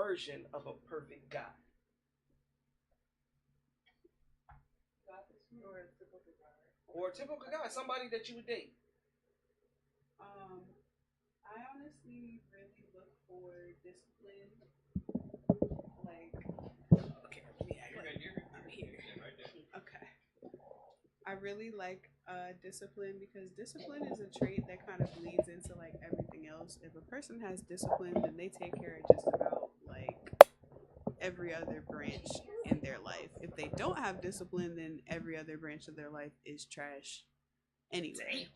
version of a perfect guy? Or a typical guy, somebody that you would date. I honestly really look for discipline. Like, okay, I'm here. Okay. I really like discipline because discipline is a trait that kind of bleeds into like everything else. If a person has discipline, then they take care of just about like every other branch in their life. If they don't have discipline, then every other branch of their life is trash anyway.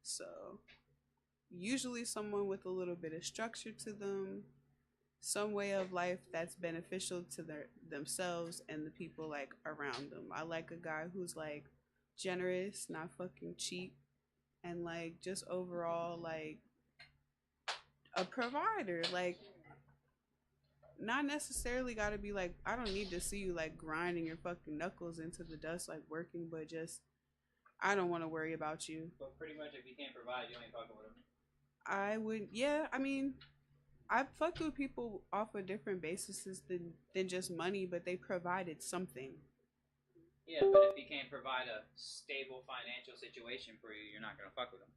So usually someone with a little bit of structure to them, some way of life that's beneficial to themselves and the people like around them. I like a guy who's like generous, not fucking cheap, and like just overall like a provider. Like not necessarily got to be like, I don't need to see you like grinding your fucking knuckles into the dust like working, but just I don't want to worry about you. But pretty much if you can't provide, you ain't fucking with them. I would, yeah, I mean, I fucked with people off of different bases than just money, but they provided something. Yeah, but if he can't provide a stable financial situation for you, you're not gonna fuck with him.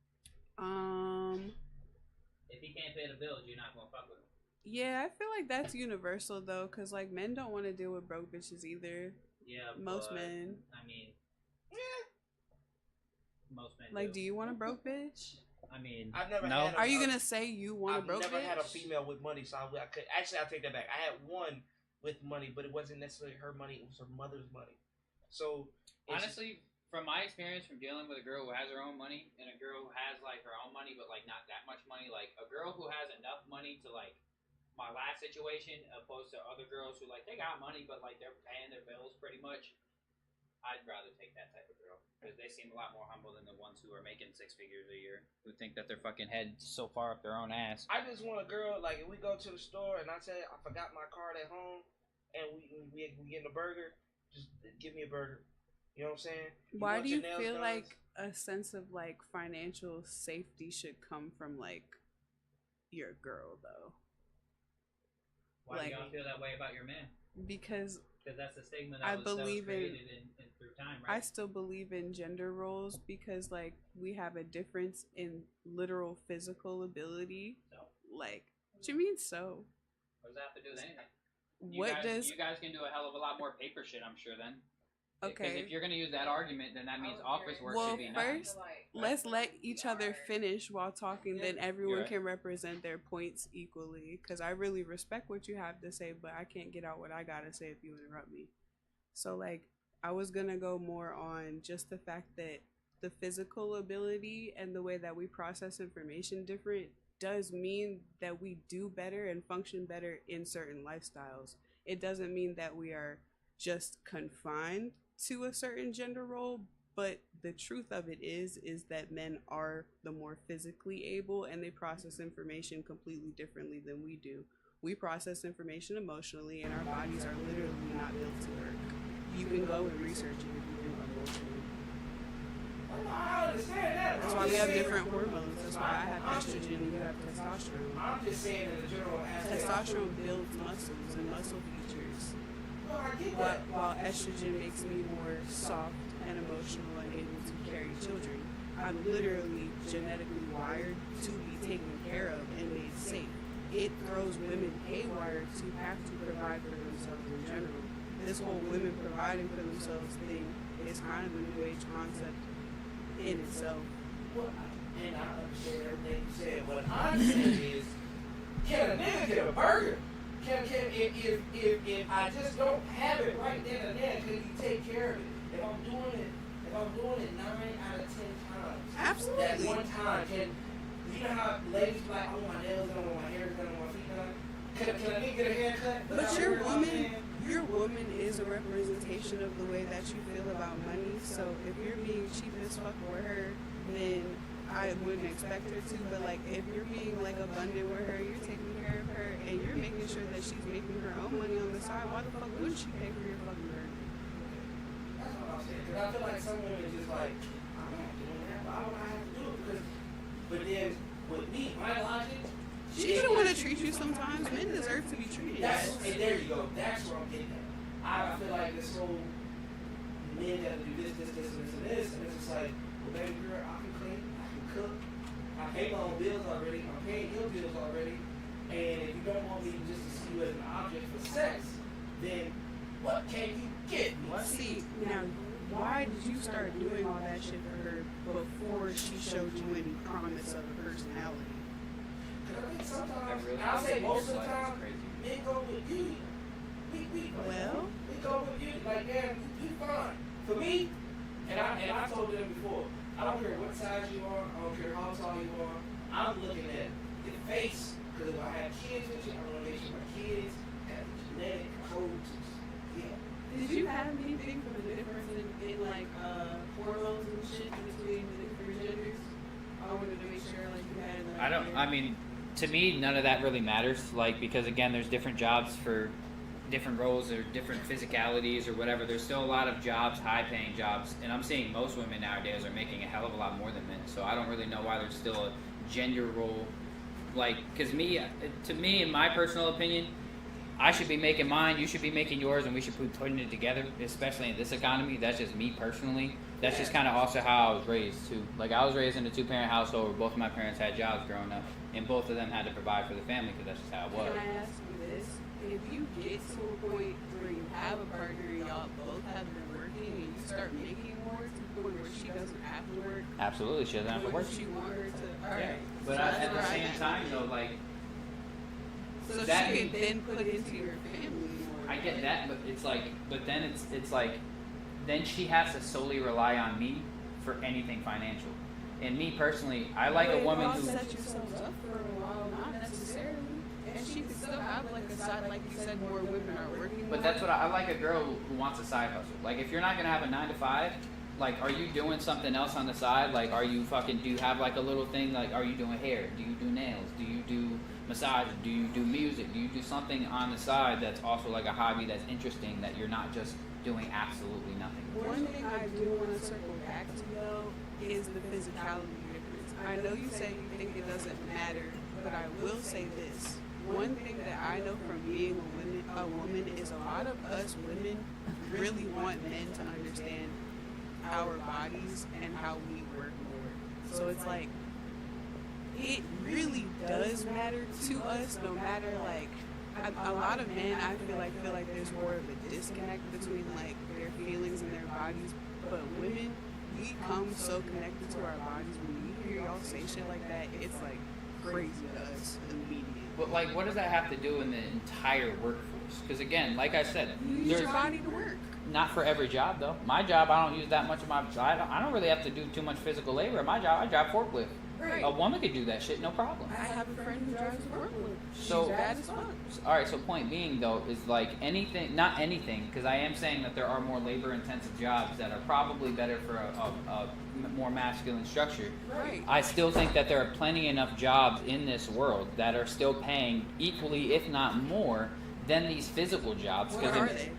If he can't pay the bills, you're not gonna fuck with him. Yeah, I feel like that's universal though, cause like men don't want to deal with broke bitches either. Yeah, most men. I mean, most men. Like, do you want a broke bitch? I mean, I've never no. had Are you gonna say you want a broke bitch? I've never had a female with money, so I could actually. I take that back. I had one with money, but it wasn't necessarily her money; it was her mother's money. So honestly, from my experience from dealing with a girl who has her own money and a girl who has like her own money, but like not that much money, like a girl who has enough money to like my last situation, opposed to other girls who like they got money but like they're paying their bills pretty much. I'd rather take that type of girl because they seem a lot more humble than the ones who are making 6 figures a year, who think that their fucking head so far up their own ass. I just want a girl like if we go to the store and I say I forgot my card at home and we get a burger, just give me a burger. You know what I'm saying? Why do you feel like a sense of like financial safety should come from like your girl though? Why do y'all feel that way about your man? Because that's a stigma that was created in through time, right? I still believe in gender roles because like we have a difference in literal physical ability. So, like, what do you mean so? What does that have to do with anything? You guys can do a hell of a lot more paper shit, I'm sure. Then, okay. Because if you're gonna use that argument, then that means office work should be nothing. First, let's let each other finish while talking. Then everyone can represent their points equally. Because I really respect what you have to say, but I can't get out what I gotta say if you interrupt me. So like, I was gonna go more on just the fact that the physical ability and the way that we process information different does mean that we do better and function better in certain lifestyles. It doesn't mean that we are just confined to a certain gender role, but the truth of it is that men are the more physically able and they process information completely differently than we do. We process information emotionally and our bodies are literally not built to work. You can go and research it if you do emotionally. I understand that. That's why we have different hormones. That's why I have estrogen and you have testosterone. I'm just saying in the general aspect. Testosterone builds muscles and muscle features. Well, I get that. While estrogen makes me more soft and emotional and able to carry children, I'm literally genetically wired to be taken care of and made safe. It throws women haywire to have to provide for themselves in general. This whole women providing for themselves thing is kind of a new age concept in itself. Well, and I understand everything you said. What I'm saying is, can a nigga get a burger? If I just don't have it right then and there, can you take care of it? If I'm doing it 9 out of 10 times. Absolutely. That one time, you know how ladies be like, I want my nails done, I want my hair done, I want my feet done? Can a nigga get a haircut? But your woman is a representation of the way that you feel about money. So if you're being cheap as fuck for her, then I wouldn't expect her to. But like if you're being like abundant with her, you're taking care of her, and you're making sure that she's making her own money on the side, why the fuck wouldn't she pay for your fucking burger? That's what I'm saying. Because I feel like some women just like, I'm not doing that, but I don't have to do it. But then with me, my logic, She don't want to treat you sometimes. Men deserve to be treated. there you go. That's where I'm getting at. I feel like this whole men got to do this, and it's just like, well, baby girl, I can clean, I can cook, I pay my own bills already, I'm paying your bills already, and if you don't want me just to see you as an object for sex, then what can you get me? See, now, why did you start doing all that shit for her before she showed you any promise of a personality? Because I think sometimes, That really I'll say most of the is time, crazy. men go with beauty. We go with beauty. Like, man, you fine. For me, and I told them before, I don't care what size you are, I don't care how tall you are, I'm looking at your face, because if I have kids with you, I want to make sure my kids have the genetic code to, yeah. Did you have anything for the difference in like hormones and shit between the different genders? I wanted to make sure like you had like. I mean, to me, none of that really matters. Like, because again, there's different jobs for different roles or different physicalities or whatever. There's still a lot of jobs, high-paying jobs, and I'm seeing most women nowadays are making a hell of a lot more than men. So I don't really know why there's still a gender role. Like, because to me, in my personal opinion, I should be making mine, you should be making yours, and we should be putting it together, especially in this economy. That's just me personally. That's just kind of also how I was raised, too. Like, I was raised in a two-parent household where both of my parents had jobs growing up, and both of them had to provide for the family because that's just how it was. Can I ask you this? If you get to a point where you have a partner, y'all both have been working, and you start making more to the point where she doesn't have to work, Absolutely, she doesn't have to work. would you want her to? Alright. But at the same time, though, like, So that she can then put into your family more. I get that, but it's like, but then it's like, then she has to solely rely on me for anything financial. And me personally, I like a woman who. set yourselves up for a while, not necessarily. And she can still have like a side, like you said, more women are working. But that's what I like, a girl who wants a side hustle. Like, if you're not gonna have a 9 to 5, like, are you doing something else on the side? Like, do you have like a little thing? Like, are you doing hair? Do you do nails? Do you do massage? Do you do music? Do you do something on the side that's also like a hobby that's interesting, that you're not just doing absolutely nothing? One thing I do want to circle back to though is the physicality difference. I know you say you think it doesn't matter, but I will say this. One thing that I know from being a woman is a lot of us women really want men to understand our bodies and how we work more. So it's like, it really does matter to us, no matter like, a lot of men I feel like there's more of a disconnect between like their feelings and their bodies, but women, we come so connected to our bodies. When we hear y'all say shit like that, it's like crazy to us immediately. But like, what does that have to do in the entire workforce? Because again, like I said, Use your body to work. Not for every job though. My job, I don't use that much of my. I don't really have to do too much physical labor. My job, I drive forklift. Right. A woman could do that shit, no problem. I have a friend who drives a forklift. So- She's bad as fuck. All right. So point being though is like not anything, because I am saying that there are more labor-intensive jobs that are probably better for a more masculine structure. Right. I still think that there are plenty enough jobs in this world that are still paying equally, if not more, than these physical jobs. What are they?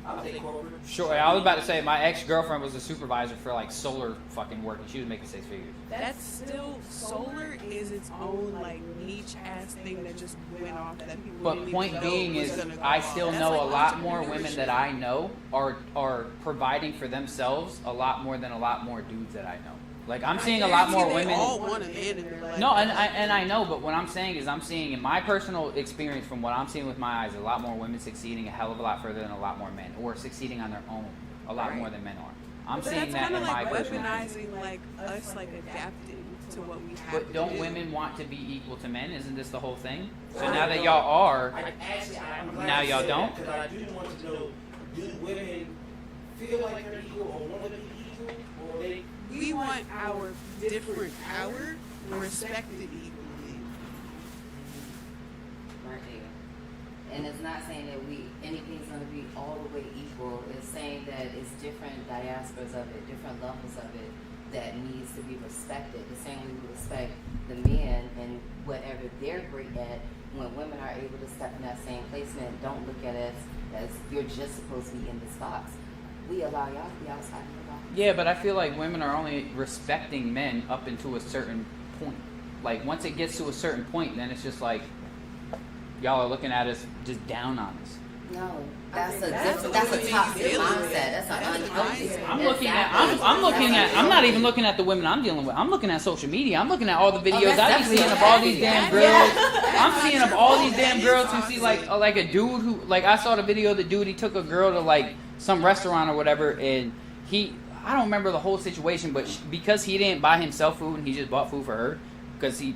I'll take corporate. Sure, I was about to say my ex-girlfriend was a supervisor for like solar fucking work, and she was making 6 figures. That's still, solar is its own like niche ass thing that just went off that people But didn't point even know being was is, gonna go I off. still That's know like a lot more women entrepreneurship. that I know are providing for themselves a lot more than a lot more dudes that I know. Like, I'm seeing a lot more They women. all want a man in their life. No, and I know, but what I'm saying is, I'm seeing in my personal experience, from what I'm seeing with my eyes, a lot more women succeeding a hell of a lot further than a lot more men, or succeeding on their own a lot Right. more than men are. I'm But seeing that's that kinda in my like personal experience. weaponizing like us like adapting to what we have. But to don't do. women want to be equal to men? Isn't this the whole thing? So I now that don't y'all know. are, I'm glad Now you y'all said don't? Because I do want to know, do women feel like they're equal or want to be equal, or they? We want our different power respected equally. Right there. And it's not saying that anything's going to be all the way equal. It's saying that it's different diasporas of it, different levels of it that needs to be respected. The same way we respect the men and whatever they're great at. When women are able to step in that same placement, don't look at us as you're just supposed to be in this box. We allow y'all to be outside of the box. yeah, but I feel like women are only respecting men up until a certain point. Like, once it gets to a certain point, then it's just like, y'all are looking at us just down on us. No, I that's think a that's different. the That's a women toxic you dealing with. mindset. That's an That's a unhealthy. mindset. I'm looking at. I'm not even looking at the women I'm dealing with. I'm looking at social media. I'm looking at all the videos that's I be definitely seeing of a all bad these thing. damn Yeah. girls. I'm seeing of all these damn girls who see like a dude who like I saw the video of the dude he took a girl to like some restaurant or whatever and I don't remember the whole situation but because he didn't buy himself food and he just bought food for her because he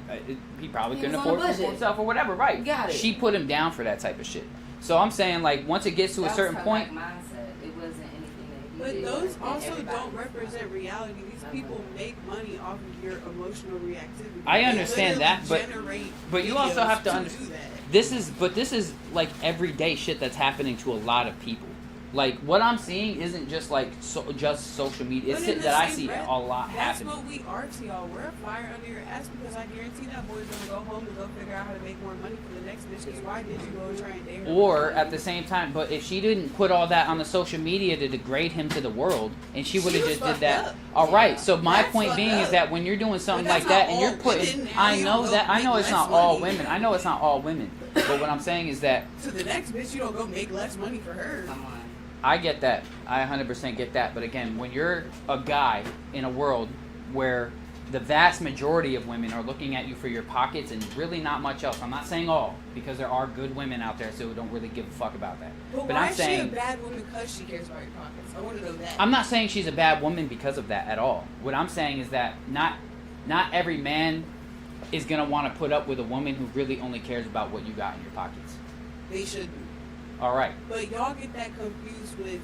probably He couldn't was on a afford food for budget. himself or whatever right. Got it. She put him down for that type of shit. So I'm saying like once it gets to a certain point. Mindset. It wasn't anything that he But did. those And also everybody don't was represent fine. reality. These people make money off of your emotional reactivity. I They understand that, literally but- generate but you also videos have to do understand- that. This is like everyday shit that's happening to a lot of people. Like what I'm seeing isn't just like just social media. It's But in shit the that I same see breath, a lot That's happening. what we are to y'all. We're a fire under your ass because I guarantee that boy's gonna go home and go figure out how to make more money for the next bitch. Because why did you go and try and date her? Or at the same time, but if she didn't put all that on the social media to degrade him to the world, and she would have was just did fucked that. up. All right. So my That's point fucked being up. is that when you're doing something But like that's that not and you're all putting, women. I You know don't that go I know make it's less not all money. women. I know it's not all women. But what I'm saying is that To the next bitch, you don't go make less money for her. Come on. I get that. I 100% get that. But again, when you're a guy in a world where the vast majority of women are looking at you for your pockets and really not much else. I'm not saying all, because there are good women out there who don't really give a fuck about that. But But why I'm is she a saying bad woman because she cares about your pockets? I want to know that. I'm not saying she's a bad woman because of that at all. What I'm saying is that not every man is gonna want to put up with a woman who really only cares about what you got in your pockets. They shouldn't. All right. But y'all get that confused with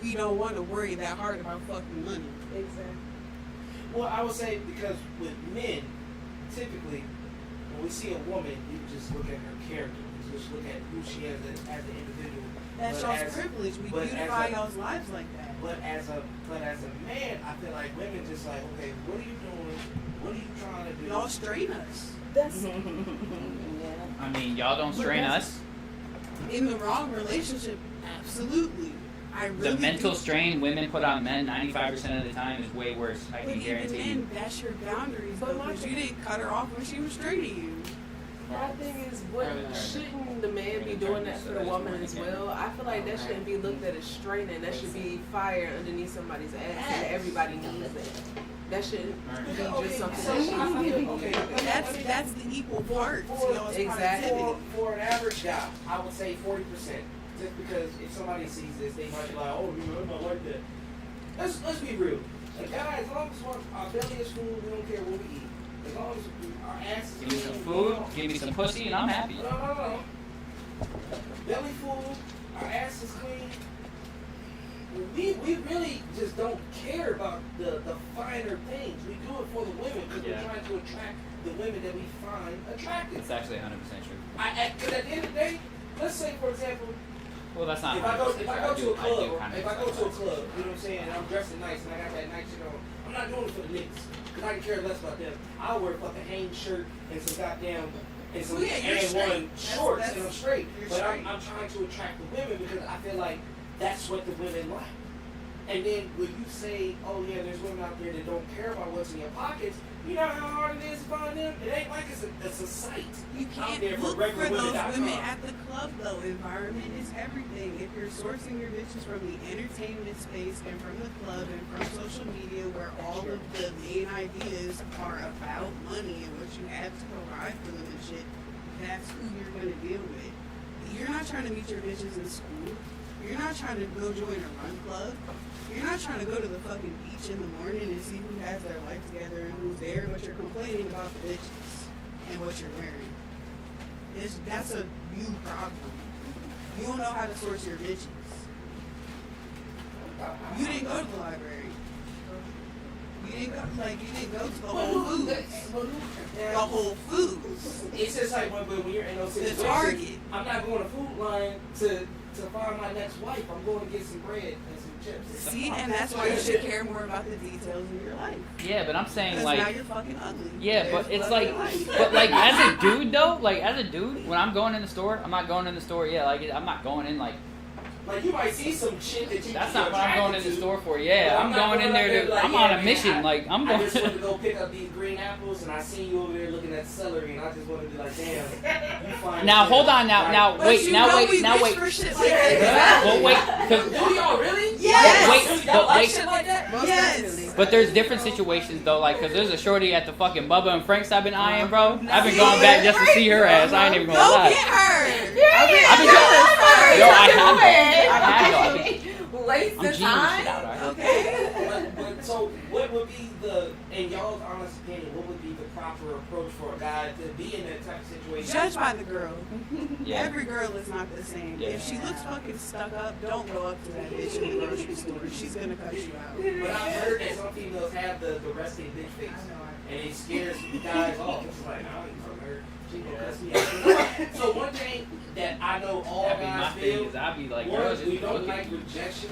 we don't want to worry that hard about fucking money. Exactly. Well, I would say because with men, typically, when we see a woman, you just look at her character. You just look at who she is as an individual. That's But y'all's as- privilege. We but as beautify a- y'all's lives like that. But as a man, I feel like women just like, okay, what are you doing? What are you trying to do? Y'all strain us. That's Yeah. I mean, y'all don't strain us. In the wrong relationship, absolutely. I really The mental do. strain women put on men 95% of the time is way worse. I But can even guarantee you. then, that's your boundaries, But though, my because you thing- didn't cut her off when she was straining you. my thing is, what shouldn't the man be doing that for the woman as well? I feel like that shouldn't be looked at as straining. That should be fire underneath somebody's ass, and everybody needs that. That shouldn't be just something so that she's I feel- giving you. okay, But that's the equal part to y'all's Exactly. productivity. For an average guy, I would say 40%. Just because if somebody sees this, they might be like, oh, you know, I'm not like that. Let's be real. A guy, as long as our belly is full, we don't care what we eat. As long as our ass is Give me some clean, food, we don't- give me some pussy, and I'm happy. No. Belly full, our ass is clean. We really just don't care about the finer things. We do it for the women because Yeah. we're trying to attract the women that we find attractive. It's actually 100% true. Because at the end of the day, let's say for example, Well, that's not if I go 100% to a true. club, I do if I go to a kind of club, you know what I'm saying, and I'm dressing nice and I got that nice shit on, I'm not doing it for the niggas because I can care less about them. I'll wear a fucking Hanes shirt and some goddamn and some Well, yeah, you're and straight. one shorts That's- and I'm straight. you're But straight. I'm trying to attract the women because I feel like that's what the women like. And then when you say, oh yeah, there's women out there that don't care about what's in your pockets, you know how hard it is to find them? It ain't like it's a sight. You out can't there look for those regularwomen.com. women at the club, though. Environment is everything. If you're sourcing your bitches from the entertainment space and from the club and from social media, where all of the main ideas are about money and what you have to provide for them and shit, that's who you're gonna deal with. You're not trying to meet your bitches in school. You're not trying to go join a run club. You're not trying to go to the fucking beach in the morning and see who has their life together and who's there, but you're complaining about the bitches and what you're wearing. That's a you problem. You don't know how to source your bitches. You didn't go to the library. You didn't go to the Whole Foods. The Whole Foods. It's just like when you're in those The situations, Target. I'm not going to Food Line to find my next wife. I'm going to get some bread and some chips. See, and that's why you should care more about the details of your life. Yeah, but I'm saying Because now like, you're fucking ugly. yeah, There's but it's blood like, in your life. but like as a dude though, like as a dude, when I'm going in the store, I'm not going in the store. Yeah, like I'm not going in like Like you might see some shit that you. That's you're not what I'm going in attracted the to. store for. Yeah, But I'm I'm not going in going there up to. there like, I'm yeah, on a man, mission. Like I'm I going. just wanted to go pick up these green apples, and I seen you over there looking at celery, and I just wanted to be like, damn, you find. Now hold on. Right. Now But wait. you Now know wait. we Now wish wait. for shit like that. Well, wait. 'Cause- Do y'all really? Yes. Wait, Y'all but like wait. shit like that? Most Yes. definitely. But there's different situations though, like, cause there's a shorty at the fucking Bubba and Frank's I've been eyeing, bro. I've been going back just to see her ass. I ain't even gonna Go lie. get her. I've been yo, I have though. I have though. Waste I'm of G'ing time. shit out, alright? Okay. But so what would be the, in y'all's honest opinion, what would be the proper approach for a guy to be in that type of situation? Judge by the girl. Yeah. Every girl is not the same. Yeah. If she looks fucking stuck up, don't go up to that bitch in the grocery store. She's gonna cut you out. But I've heard that some females have the resting bitch face, and it scares guys off. It's like, I ain't from her. She gonna cuss me out. So one thing that I know all That'd be my guys thing, feel, is I'd be like, one, girls just we don't look like at you. rejection.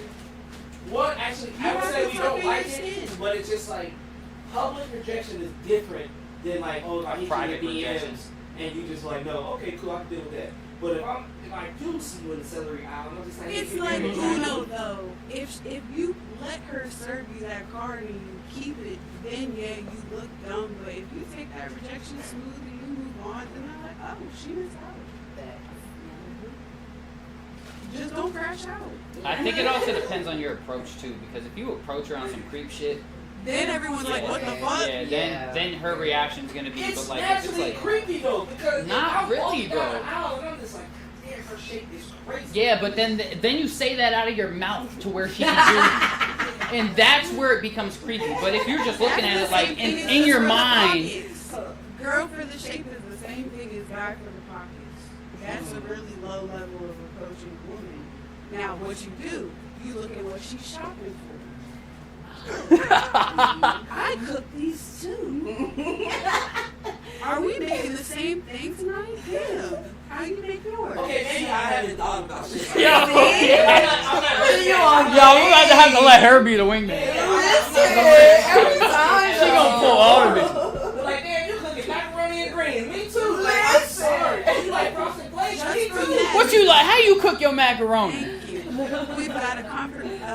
One, actually, I would have say to we don't fucking like your it, skin. but it's just like, public rejection is different than like, oh, like he's Private in the rejection. DMs, and you just like, no, okay, cool, I can deal with that. But if I do see you in the celery aisle, I'm just like, It's hey, like hey, Uno though. If you let her serve you that card and you keep it, then yeah, you look dumb. But if you take that rejection smooth and you move on, then I'm like, oh, she missed out. Just don't crash out. I think it also depends on your approach too, because if you approach her on some creep shit, Then everyone's like, what the fuck? yeah, Yeah. then her reaction's gonna be, It's but like, if it's naturally like, creepy though, because Not I'm really, walking down bro. the aisle and I'm just like, damn, her shape is crazy. yeah, but then you say that out of your mouth to where she can do, and that's where it becomes creepy. But if you're just looking at it like in your mind, Girl for the shape is the same thing as guy for the pockets. That's a really low level of approaching a woman. Now, what you do, you look at what she's shopping for. I cook these too. Are we making the same thing tonight? Damn. How you make yours? Okay, maybe I haven't thought about shit. Yo, I'm not yo, we're about to have to let her be the wingman. Every time. She gonna pull all of it. But like, damn, you cooking macaroni and greens. Me too. Like, I'm sorry. You like frosted flakes? Me too. What you like? How you cook your macaroni? Thank you. We've got a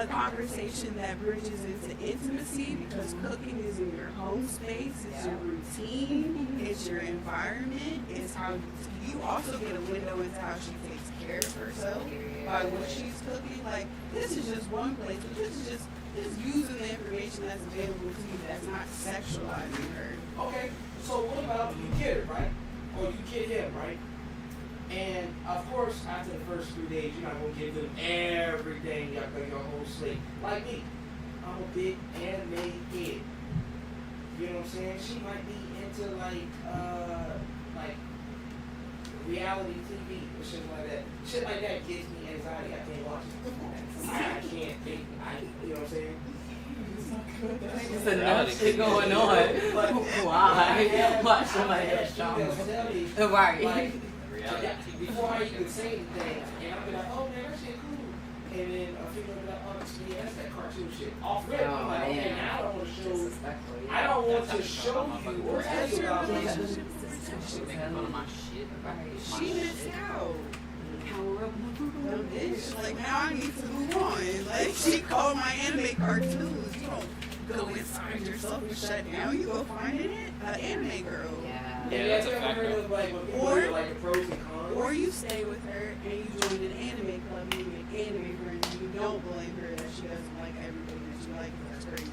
conversation that bridges into intimacy because cooking is in your home space, it's your routine, it's your environment, it's how you also get a window into how she takes care of herself by what she's cooking. Like, this is just one place, but this is just using the information that's available to you that's not sexualizing her. Okay, so what about you get her, right? Or you get him, right? And of course, after the first 3 days, you're not gonna give them everything, your whole slate. Like me, I'm a big anime head. You know what I'm saying? She might be into like reality TV or shit like that. Shit like that gives me anxiety. I can't watch it. I can't think. You know what I'm saying? It's enough shit going on. Why? Watch somebody else drama. Right. Like, before I even say anything, and I'll be like, oh man, that shit cool. And then a female will be like, oh, yeah, that's that cartoon shit. Off rip, I'm like, okay, man. now I don't want to show, Disrespectful, yeah. I don't want to show you or tell you about this. Making fun of my shit. She missed out. Dumb bitch. Like, now I need to move on. Like, she called my anime cartoons. You don't go inside yourself and shut down. You go find an anime girl. Yeah. And that's have a you fact, ever heard though. of like when people Or- do like the pros and cons? Or you stay with her and you join an anime club and you make anime friends. You don't blame her that she doesn't like everything that you like. That's crazy.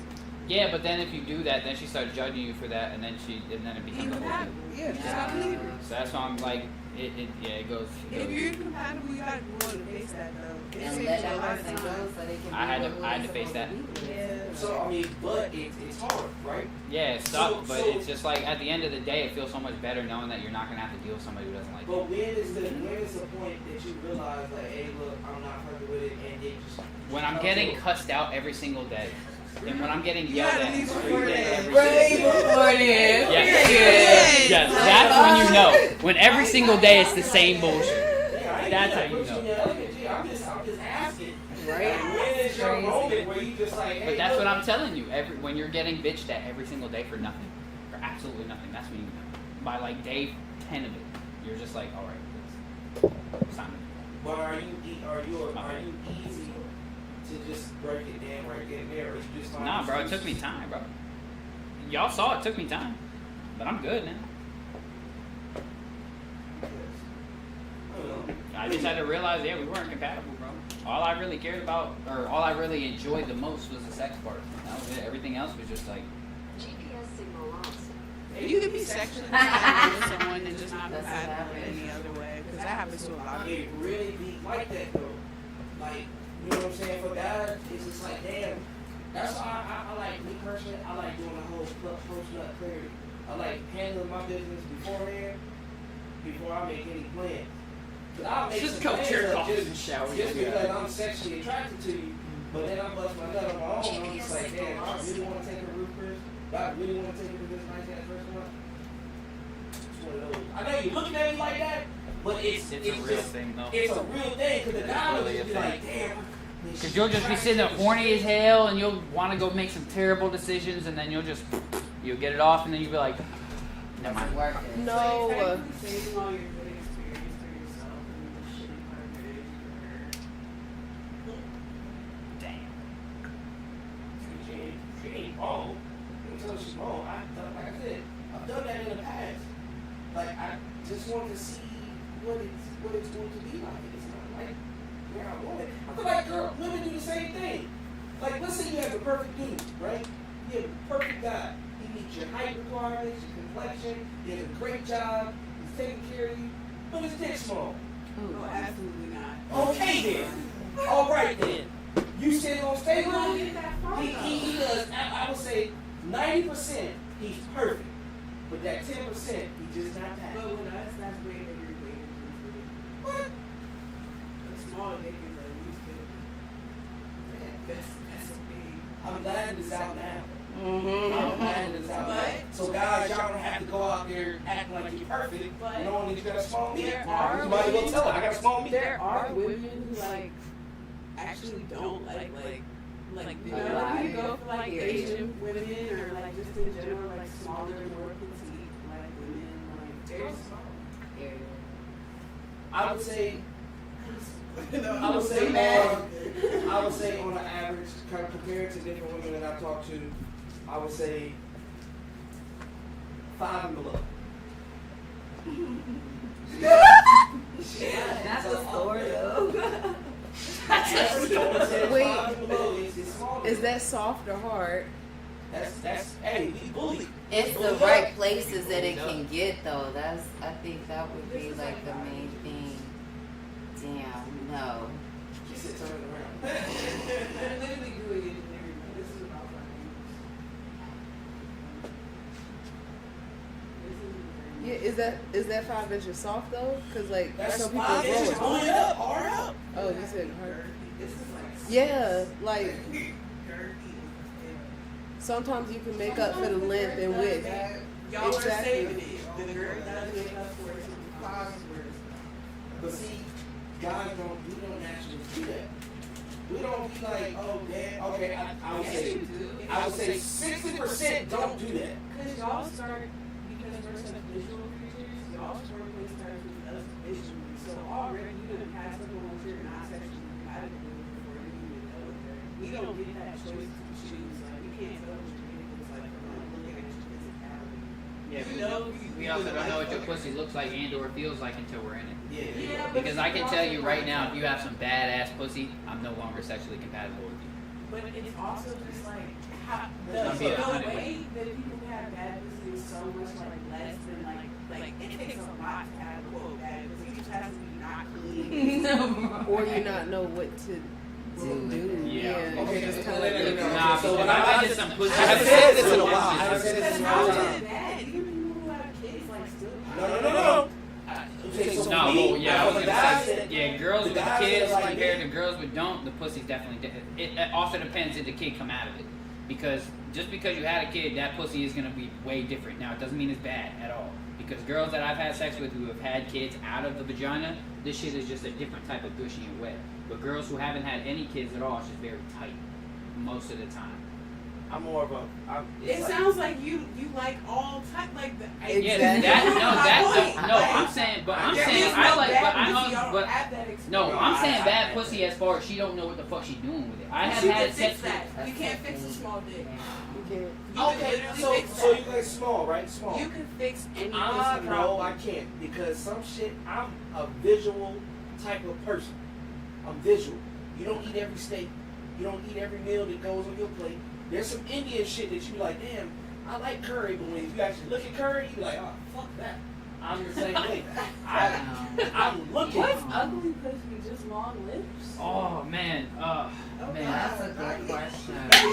Yeah, but then if you do that, then she starts judging you for that, and then it becomes a whole thing. Yeah, just gotta leave her. So that's why I'm like, it goes. If you're incompatible, you gotta go on to face that though. It And saves let you a that lot of person time. go so they can I had be to- who I had they're to face supposed to be. Yeah. So I mean, but it's hard, right? Yeah, it sucks, but So- it's just like at the end of the day, it feels so much better knowing that you're not gonna have to deal with somebody who doesn't like you. But when is the point that you realize like, hey, look, I'm not fucking with it, and it just When I'm getting cussed out every single day, and when I'm getting You yelled gotta at leave every before day, then. every Right single day. before then. Yes. Yes, that's when you know. When every single day it's the same bullshit. Yeah, I ain't That's gonna how you push know. you down. Gee, I'm just asking. Right. Like, when is your Crazy. moment where you just like, hey, But that's look, what I'm telling you. When you're getting bitched at every single day for nothing, for absolutely nothing, that's when you know. By like day 10 of it, you're just like, all right, it's time to But are you to just break it down right then and there, or you just find Nah, bro, it took me time, bro. Y'all saw it took me time, but I'm good now. I don't know. I just had to realize, yeah, we weren't compatible, bro. All I really cared about, or all I really enjoyed the most was the sex part. That was it. Everything else was just like, GPS signal lost. You can be sexually compatible with someone and just not That's compatible what any other way, because that happens to a lot of It people. really be like that though. Like, you know what I'm saying? For guys, it's just like, damn. That's why I like, me personally, I like doing the whole post-nut clarity. I like handling my business beforehand, before I make any plans. Cause I'll make just some go plans jerk up off and shower. just because I'm sexually attracted to you. But then I bust my nut on my own, and I'm just like, damn, I really want to take her to Ruth Chris. I really want to take her to this nice ass restaurant. It's one of those. I know you're looking at me like that, but it's It's a real just, thing, though. it's a real thing, because the guy will really just a be like, damn. Because you'll just be sitting there horny as hell, and you'll want to go make some terrible decisions, and then you'll get it off, and then you'll be like, never mind. Work it. No. Saving all your good experience for yourself and the shitty part of it for her. Damn. She ain't wrong. Until she's wrong. Like I said, I've done that in the past. Like, I just wanted to see what it's going to be like. It's not like where I want it. I feel like women do the same thing. Like, let's say you have a perfect dude, right? You have a perfect guy. He meets your height requirements, your complexion, he has a great job, he's taking care of you, but his dick's small. No, absolutely not. Okay then. All right then. You still gonna stay with Where him? did you get that from? He does. I would say 90% he's perfect, but that 10% he just not that. But with us, that's way bigger equation. What? A smaller dick is at least 50. That's a big. I'm glad it's out now. Mm-hmm. I'm glad it's out now. But- So guys, y'all don't have to go out there acting like you're perfect, But- knowing that you got a small meat. There are You might as well tell her I got a small meat. There are women who like actually don't like you know, lie. you go for like Asian women or like just in general like smaller, more petite like women like there's Area. I would say. you know, I would say so bad. I would say on the average, kind of compared to different women that I've talked to, I would say 5 and below. That's a story though. Wait. 5 and below is small. Is that soft or hard? That's hey, we bully. It's the right places that it can get though. I think that would be like the main thing. Damn, no. She said turn it around. They're literally doing it in everybody. This is about Yeah, is that 5 inches soft though? Cause like That's some people 5 inches. grow it. Pull it up, hard up. Oh, you said hard. This is like Yeah, like girthy. sometimes you can make up for the length and width. Y'all are Exactly. saving it. The girth does make up for it. The cause for it. But see, guys we don't naturally do that. We don't be like, oh damn, okay, I would Yes, say you do. I would say 60% don't do that. Because y'all start, because we're such visual creatures, y'all foreplay starts with us visually. So already you done had someone who you're not sexually compatible with before you even know her. We don't get that choice to choose. Like, we can't tell what your dick looks like from looking at your physicality. Yeah, You know, we also don't know what your pussy looks like and or feels like until we're in it. Yeah. but Because you I can also tell you right find now, out- if you have some badass pussy, I'm no longer sexually compatible with you. But it's also just like how I'm being the honest with way that people have bad pussy is so much like less than like it takes a lot to have quote bad pussy. It just has to be not clean. Or you not know what to do. Yeah. Okay, just just kind let of me know. Nah, So but when I I get some pussy. I haven't said this in a while. I haven't said this That's in a not long just time. bad. Even people who have kids like still. No. Okay, so No, for me, well, yeah, I was the gonna guys say, that- yeah, girls the with guys kids that like compared me- to girls with don't, the pussy's definitely it also depends if the kid come out of it. Because just because you had a kid, that pussy is gonna be way different. Now it doesn't mean it's bad at all. Because girls that I've had sex with who have had kids out of the vagina, this shit is just a different type of gushy and wet. But girls who haven't had any kids at all, it's just very tight most of the time. I'm more of a. It sounds like you like all type like the. Yeah, Exactly. I'm saying, but I'm saying, I like, but I know, don't But- have that experience. No, No, I'm I- saying I- bad pussy as far as she don't know what the fuck she's doing with it. I have you had can sex fix with. that. You can't fix a small dick. You can't. You can Okay, literally so fix so that. you like small, right? Small. You can fix any No, pussy problem. I can't because some shit. I'm a visual type of person. I'm visual. You don't eat every steak. You don't eat every meal that goes on your plate. There's some Indian shit that you be like, damn, I like curry, but when you actually look at curry, you be like, oh, fuck that. I'm the same way. I'm looking. What's ugly pussy? Just long lips? Oh man, man. That's a good question. All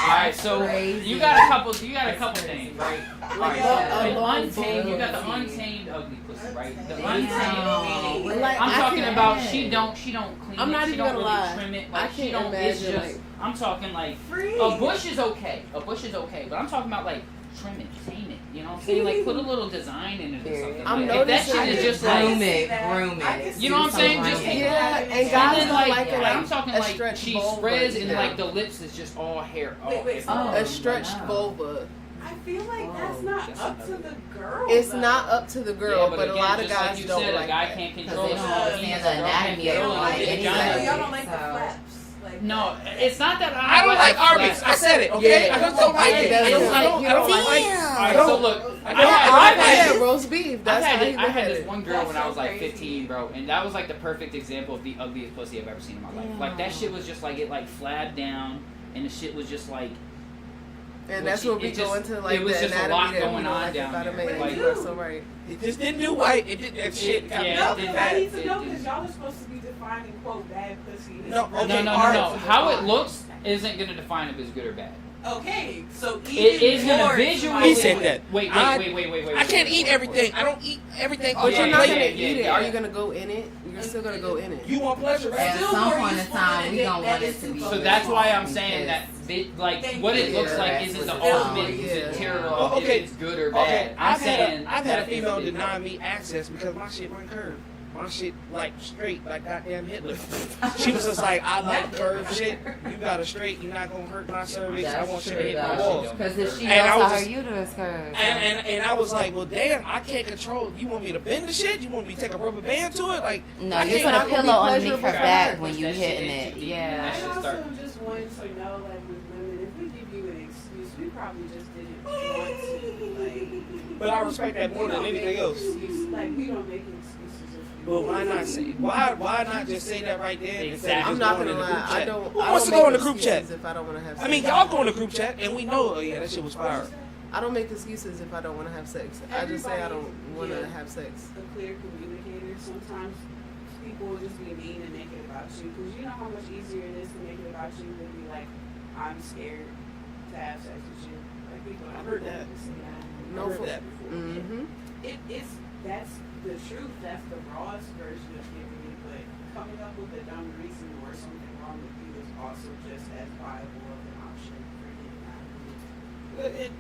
right, so Crazy. you got a couple things, right? All right, Yeah. so Yeah. untamed, you got the Pussy. untamed ugly pussy, right? The Damn. untamed meaning, Like, I'm I talking can about imagine. she don't clean I'm it, not she even don't gonna really lie. trim it, I like she can't don't. It's imagine, just. like- I'm talking like Free. a bush is okay, but I'm talking about like trim it, tame it. You know what I'm saying? Like put a little design in it or something. I'm Like, if that noticing- shit is I just can like. groom see it, that. groom I it. can You know what I'm see saying? some Just grooming. Yeah, and And guys then don't like, like it like I'm talking a like stretched she vulva, spreads you and know? like the lips is just all hair. Wait, all wait, hair. so- A stretched wow. vulva. I feel like that's not That's up to another- the girl. It's though. not up to the girl, Yeah, but a again, lot of just like guys you don't said, like a guy that. can't Because control they his don't own understand penis, the a girl can't anatomy They of control don't her like it. vagina. Y'all don't like the So- flaps. Like No, it's not that I don't like Arby's. I said it. Okay, Yeah. I just don't like it. Yeah, I don't that's- like. I don't like. All right, don't- so look, I I don't- had, I I've don't had, Yeah, roast beef. I've That's had, how you I look had at this it. one girl That's when I so was like crazy. 15, bro, and that was like the perfect example of the ugliest pussy I've ever seen in my life. Like that shit was just like it like flabbed down, and the shit was just like. And that's what we It go just- into like it was the just a anatomy lot that going we don't on like down about a there. man. Like- You are so right. It just didn't do white. It did that shit. Got Yeah, me no, up it in because I that. need to know it- because y'all are supposed to be defining quote bad pussy. It's No, really okay, No. hard to How it define. looks isn't gonna define if it's good or bad. Okay, so It even is gonna more visually. He said that. Wait. I I can't eat everything. I don't eat everything. But off yeah, you're my not plate. gonna yeah, eat it. yeah. Are you gonna go in it? You're still gonna go in it. You want pleasure, right? At Still some more point in useful time, than we that- don't that want is it to be. too So that's why I'm saying that, like, Thank what it you. looks like Yeah, isn't the that's ultimate. what- Is it yeah. terrible? Oh, okay. If it's good or Okay, bad. I'm saying I've had a that is female the big deny one. me access because my shit went curved. My shit like straight, like goddamn Hitler. She was just like, I like curved shit. You got it straight. You're not gonna hurt my cervix. I want you to hit my balls. Because if she knows And I how was her just- uterus curves. And I was like, well, damn, I can't control. You want me to bend the shit? You want me to take a rubber band to it? Like, No, I you can't- put a not gonna be pillow underneath her pleasurable for back her. when you That shit hitting ain't it. too deep. Yeah. That I shit also start. just wanted to know, like with women, if we give you an excuse, we probably just didn't want to. Like, but I respect that more we than don't anything make else. excuses. Like we don't make excuses. If we But want why to. not say? Why not just say that right there? instead of Exactly. I'm just not going gonna in the lie. group I chat? don't. Who I wants to don't go in make the group chat? excuses if I don't want to have. I mean, sex. y'all go in the group chat, and we know, oh yeah, that shit was fire. I don't make excuses if I don't want to have sex. I just say I don't want to Yeah. have sex. A clear communicator. Sometimes people will just be mean and make it about you because you know how much easier it is to make it about you than be like, I'm scared to have sex with you. Like people, I've heard that. No, I've heard for- that before. Mm-hmm. It's that's the truth. That's the rawest version of giving it. But coming up with a dumb reason or something wrong with you is also just as viable of an option for getting out of it.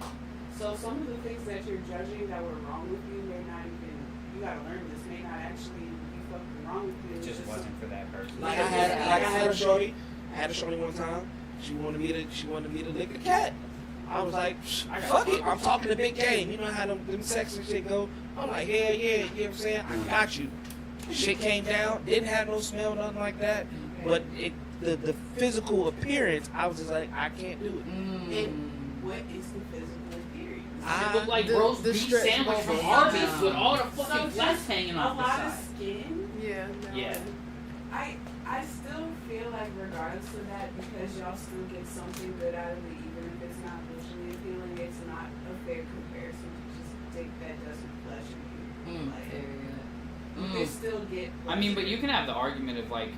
So some of the things that you're judging that were wrong with you may not even. You gotta learn this may not actually be fucking wrong with you. It just It's wasn't for that person. Like I had a shorty. I had a shorty one time. She wanted me to lick the cat. I was like, fuck it. I'm talking the big game. You know how them sex and shit go. I'm like, hell yeah. You know what I'm saying? I got you. Shit came down. Didn't have no smell, nothing like that. But the physical appearance, I was just like, I can't do it. And what is the physical appearance? It looked like The- roast the beef stretch sandwich from bubble. Arby's with all the fucking So flesh just hanging a off the lot side. of skin. Yeah. No. Yeah. I still feel like regardless of that, because y'all still get something good out of it, even if it's not visually appealing, it's not a fair comparison to just dick that doesn't pleasure you. Like, you can still get. I mean, but you can have the argument of like,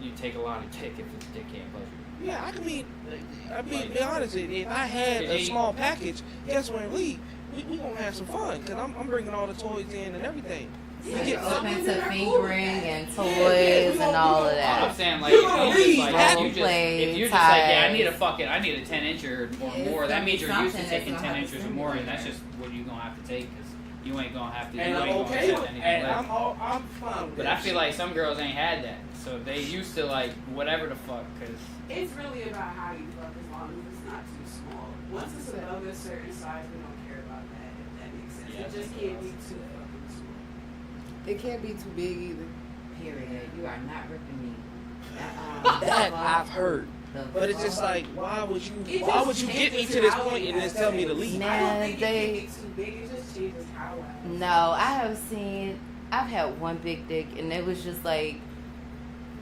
you take a lot of dick if it's dick can't pleasure you. Yeah, I mean, be honest with you. If I had a small package, guess when we gonna have some fun because I'm bringing all the toys in and everything. We Yeah, get some Open women to are cool fingering with that. and toys and all of I'm that. saying like, You if gonna you just read like, that. if you're just like, yeah, I need a 10 inch or Yeah, more. it's That gonna means be you're used to something taking that's 10 gonna inches or have more, to and that's stimulate. just what you're gonna have to take because you ain't gonna have to. And you I'm ain't gonna okay accept with, anything and less. I'm fine with But that I feel shit. like some girls ain't had that, so they used to like whatever the fuck. Cause It's really about how you fuck as long as it's not too small. Once it's above a certain size, we don't care about that, if that makes sense. Yeah, It just I think can't be so. too fucking small. It can't be too big either. Period. You are not ripping me. That I've heard. But it's just like, why would you get me to this point and then tell me to leave? I don't Man, think it's too big. It just changes how I. No, I've had one big dick, and it was just like,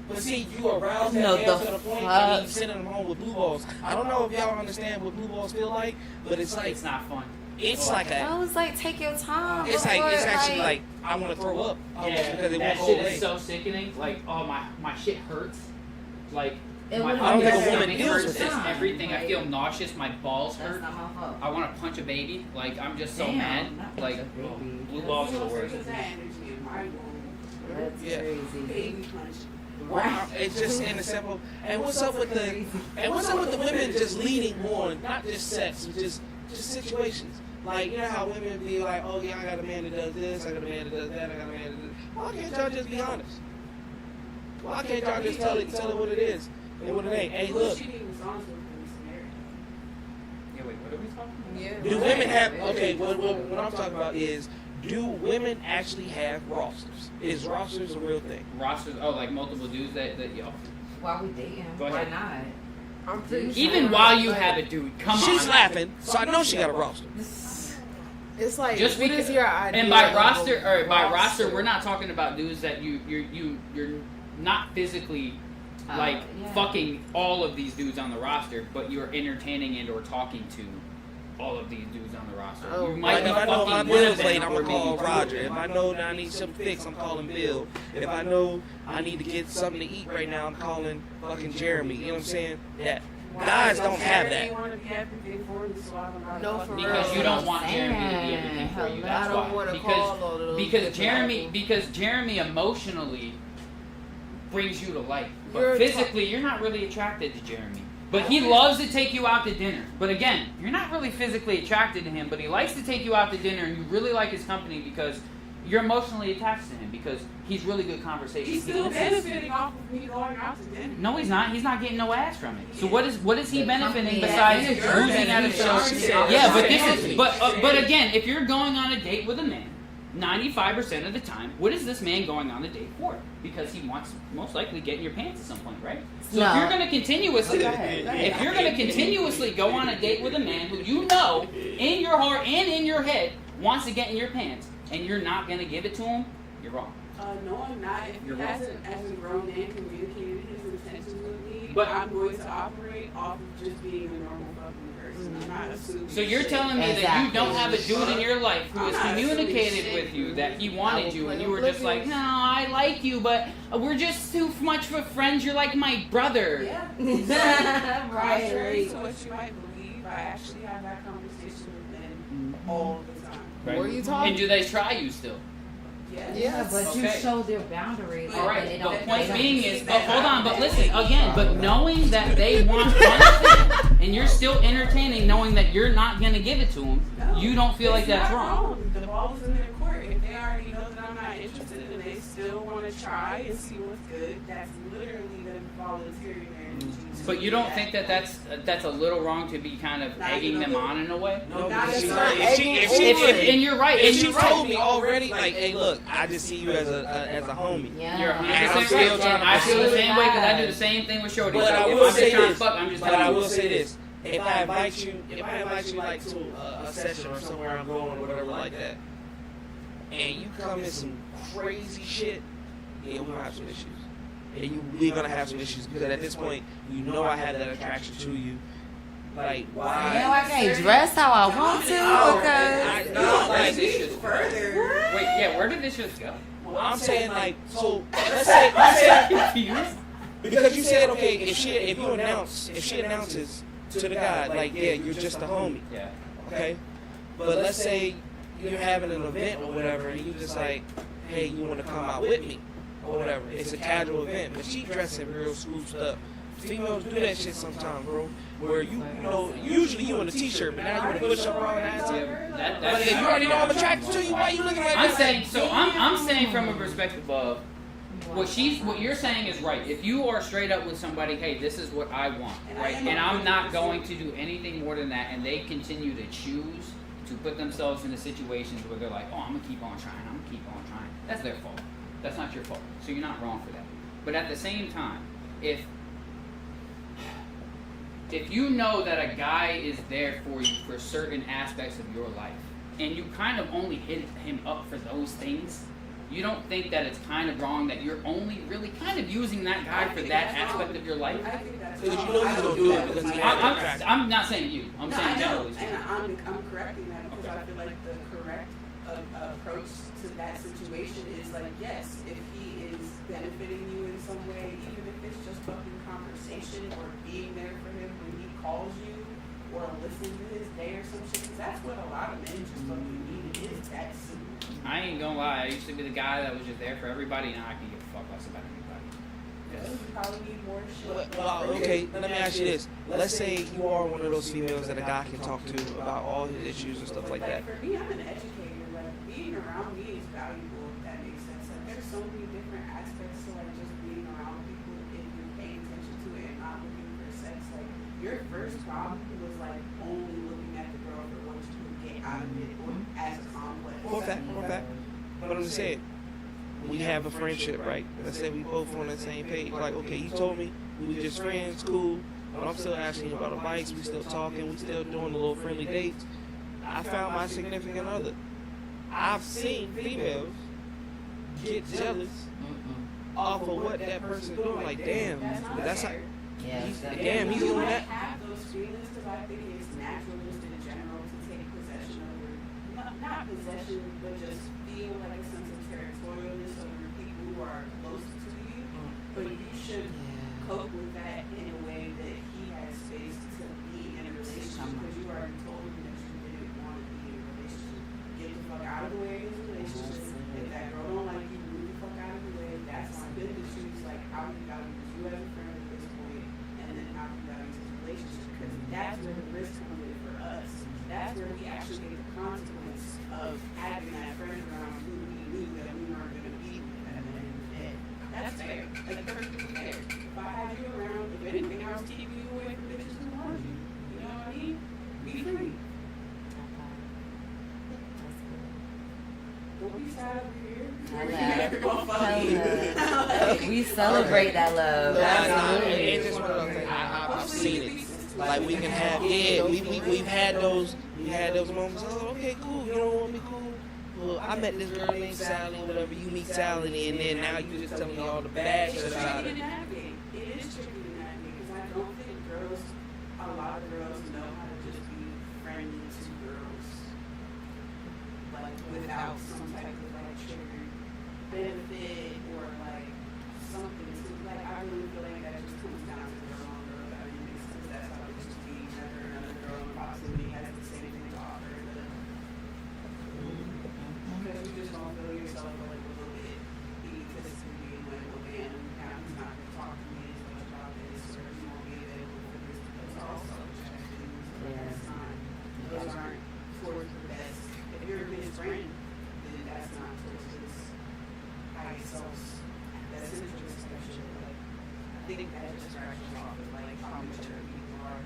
But see, you aroused that No, man the to the point fuck? that he's sending him home with blue balls. I don't know if y'all understand what blue balls feel like, but it's like, It's not fun. it's like I a, was like, take your time. it's before, actually like, I want to throw up. Yeah, Because it that won't shit go away. is so sickening. Like, oh my shit hurts. Like It my would've I don't been think a better woman if deals it with was this. time, everything. I like, feel nauseous. My balls That's hurt. not my fault. I want to punch a baby. Like I'm just so Damn, mad. not Like punch a baby. blue balls are the There's worst. that energy in my room. That's Yeah. crazy. Baby punch. Wow. It's just in the simple. And what's up with the women just leading on, not just sex, but just situations. Like, you know how women be like, oh yeah, I got a man that does this, I got a man that does that, I got a man that does this. Why can't y'all just be honest? Why can't y'all just tell it what it is and what it ain't? Hey, look, She being responsible for this marriage. Yeah, wait, what are we talking about? Yeah. do women have, okay, what I'm talking about is, do women actually have rosters? Is rosters a real thing? Rosters. Oh, like multiple dudes that yo. While we dating, Go why ahead. not? I'm pretty sure. Even while you have a dude, come on. She's laughing, so I know she got a roster. It's like, Just what because- is your idea? And by of a roster, or by roster, we're not talking about dudes that you're not physically like Yeah. fucking all of these dudes on the roster, but you're entertaining and or talking to all of these dudes on the roster. Oh, You might Like be if I know fucking my one bill's of them, late, I'm or gonna call maybe Roger. two. If I know that I need something fixed, I'm calling Bill. If I know I need to get something to eat right now, I'm calling fucking Jeremy. You know what I'm saying? That guys don't have They that. want to be everything for me, so I'm not. No, for Because real. you don't want Saying, Jeremy to be everything for you. hello. That's I don't why. want to Because call all of those because Jeremy emotionally brings you to life, but You're physically you're not really attracted to Jeremy. But he loves to take you out to dinner. But again, you're not really physically attracted to him, but he likes to take you out to dinner, and you really like his company because you're emotionally attached to him because he's really good conversation. He's He still listens. benefiting off of me going out to dinner. No, he's not. He's not getting no ass from it. So what is he The benefiting company besides and losing energy at a that show? he shows. Yeah, but this is but again, if you're going on a date with a man, 95% of the time, what is this man going on a date for? Because he wants most likely get in your pants at some point, right? So No. if you're gonna continuously Go ahead, go ahead. if you're gonna continuously go on a date with a man who you know in your heart and in your head wants to get in your pants and you're not gonna give it to him, you're wrong. No, I'm not. If You're he hasn't, as a grown man, communicated his intentions with me, But- I'm going to operate off of just being a normal fucking person. I'm not assuming. So you're shit. telling me that you Exactly. don't have a dude in your life who I'm has not communicated assuming with shit. you that he wanted you and you were just like, Oblivious. no, I like you, but we're just too much for friends. You're like my brother. Yeah. Contrary to what you might believe, I actually have that conversation with men all the time. Right. Were you And talking? do they try you still? Yes. Yeah, but you Okay. show their boundaries. All right. and they The don't, point they don't being is, respect hold on, but that. listen again. But knowing that they want one thing, and you're still entertaining, knowing that you're not gonna give it to them, No, you don't feel like it's that's not wrong. The ball is in their court. If they already know that I'm not interested and they still want to try and see what's good, that's literally them volunteering their energy. to But you do don't think that that's a little wrong to be kind of Not egging them even a on in a way? No, Not because necessarily. if she And you're right. if And she you're right. told me already, like, hey, look, I just see you as a homie. Yeah. You're I'm 100% still right. trying to I feel the pursue same way because I do the same thing with Shorty. But So I if will I'm say just trying to this. fuck, I'm just But I telling will you. say this: if I invite you like to a session or somewhere I'm going or whatever like that, and you come in some crazy shit, yeah, we're gonna have some issues. And we're gonna have some issues because at this point, you know I have that attraction to you. Like, why? You know, I can't dress how I want to because. No, like, This shit's further. Wait, yeah, where did this just go? I'm saying like, so let's say, I'm saying, Confused? because you said, okay, if she announces to the guy, like, yeah, you're just a homie, Yeah. okay? But let's say you're having an event or whatever, and you just like, hey, you want to come out with me or whatever. It's a casual event, but she dressing real scooped up. Females do that shit sometimes, bro. Where you know, usually you in a t-shirt, but now you in a push-up bra and ass. That, But if you already know I'm attracted to you, why you looking like I'm that? saying so. I'm saying from a perspective of what you're saying is right. If you are straight up with somebody, hey, this is what I want, right, and I'm not going to do anything more than that, and they continue to choose to put themselves into situations where they're like, oh, I'm gonna keep on trying, that's their fault. That's not your fault. So you're not wrong for that. But at the same time, if you know that a guy is there for you for certain aspects of your life, and you kind of only hit him up for those things, you don't think that it's kind of wrong that you're only really kind of using that guy for that aspect of your life? I think that's Because you wrong. know I he's don't gonna do do that it with because my he ex. has to. I'm not saying you. I'm No, saying I know, generally speaking. and I'm correcting that because Okay. I feel like the correct approach to that situation is like, yes, if he is benefiting you in some way, even if it's just fucking conversation or being there for him when he calls you or listening to his day or some shit, 'cause that's what a lot of men just fucking need. It is that simple. I ain't gonna lie. I used to be the guy that was just there for everybody. Now I can give a fuck less about anybody. You probably need more shit. Well, okay, let me ask you this. Let's say you are one of those females that a guy can talk to about all his issues and stuff like that. For me, I'm an educator. Like, being around me is valuable, if that makes sense. Like, there's so many different aspects to, like, just being around people if you're paying attention to it and not looking for sex. Like, your first problem was, like, only looking at the girl for what you could get out of it or as a complex. For a fact. But I'm just saying, we have a friendship, right? Let's say we both on the same page. Like, okay, you told me we were just friends, cool. But I'm still asking you about advice. We still talking. We still doing the little friendly dates. I found my significant other. I've seen females get jealous off of what that person's doing. Like, damn, that's how. Yeah, Damn, he's You doing might that. have those feelings because I think it's natural just in general to take possession of your, not possession, but just feel like a sense of territorialness over people who are close to you. But you should cope with that in a way that he has space to be in a relationship because you already told him that you didn't want to be in a relationship. Get the fuck out of the way of his relationship. If that girl don't like you, move the fuck out of the way. That's my business. Choose like how you value you as a friend at this point, and then how you value his relationship. Because that's where the risk comes in for us. That's where we actually get the consequence of having that friend around who we knew that we weren't going to be with at the end of the day. That's fair. Like, perfectly fair. If I had you around, if anything, I was keeping you away from bitches who wanted you. You know what I mean? Be free. Don't be sad over here. We celebrate that love. Absolutely. It's just one of those things. I've seen it. Like, we can have, we've had those moments. Oh, okay, cool. You don't want me, cool. Well, I met this girl named Sally, whatever. You meet Sally, and then now you just telling me all the bad It's shit about tricky it. to navigate. It is tricky to navigate because I don't think a lot of girls know how to just be friendly to girls, like without some type of like trigger benefit or like something. To, like, I really feel like that just comes down to girl on girl dynamics because that's how it used to be. Never another girl in proximity has the same thing to offer. Because you just don't feel yourself like a little bit egotistically being like, well, man, now he's not going to talk to me as much about this, or he won't be available for this. Those are also attractive. That's not, those aren't towards the best. If you're his friend, then that's not towards his highest self's best interest, especially. Like, I think that just scratches off with like how mature people are.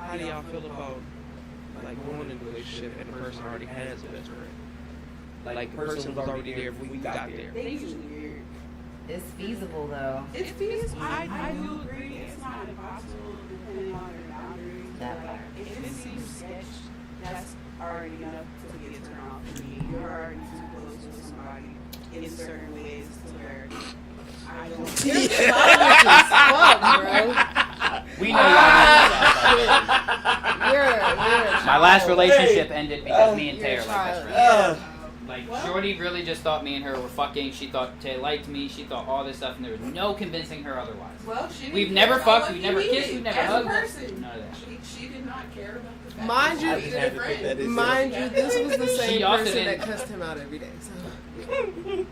How do y'all feel about, like, going into a relationship and the person already has a best friend? Like, the person was already there before you got there. They usually weird. It's feasible though. It's feasible. I do agree. It's not impossible depending on your boundaries. That But part. if it seems sketch, that's already enough to be a turn off for me. You're already too close to somebody in certain ways to where I don't. We know my last relationship ended because me and Tay are like best friends. Like, Shorty really just thought me and her were fucking. She thought Tay liked me. She thought all this stuff, and there was no convincing her otherwise. Well, she We've didn't never care fucked, about we've what never you kissed, needed we've never as a hugged. person. None of that shit. She did not care about the fact Mind that you- she was a friend. Mind you, this was the same She also person that didn't- cussed him out every day. So.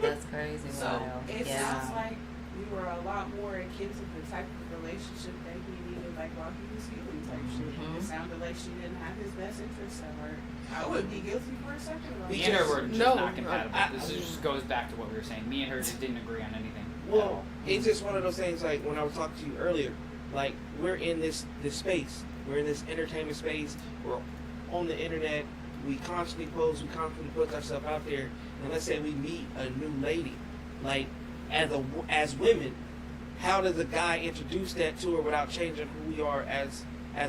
That's crazy. So Wow. it Yeah. sounds like we were a lot more akin to the type of relationship that he needed, like while he was healing type shit. Mhm. It sounded like she didn't have his best interests at heart. I would be guilty for a second. About Me that. and her were just No, not compatible. I- This just goes back to what we were saying. Me and her just didn't agree on anything. at Well, all. it's just one of those things, like, when I was talking to you earlier, like, we're in this space. We're in this entertainment space. We're on the internet. We constantly post. We constantly put ourselves out there. And let's say we meet a new lady. Like, as women, how does a guy introduce that to her without changing who we are as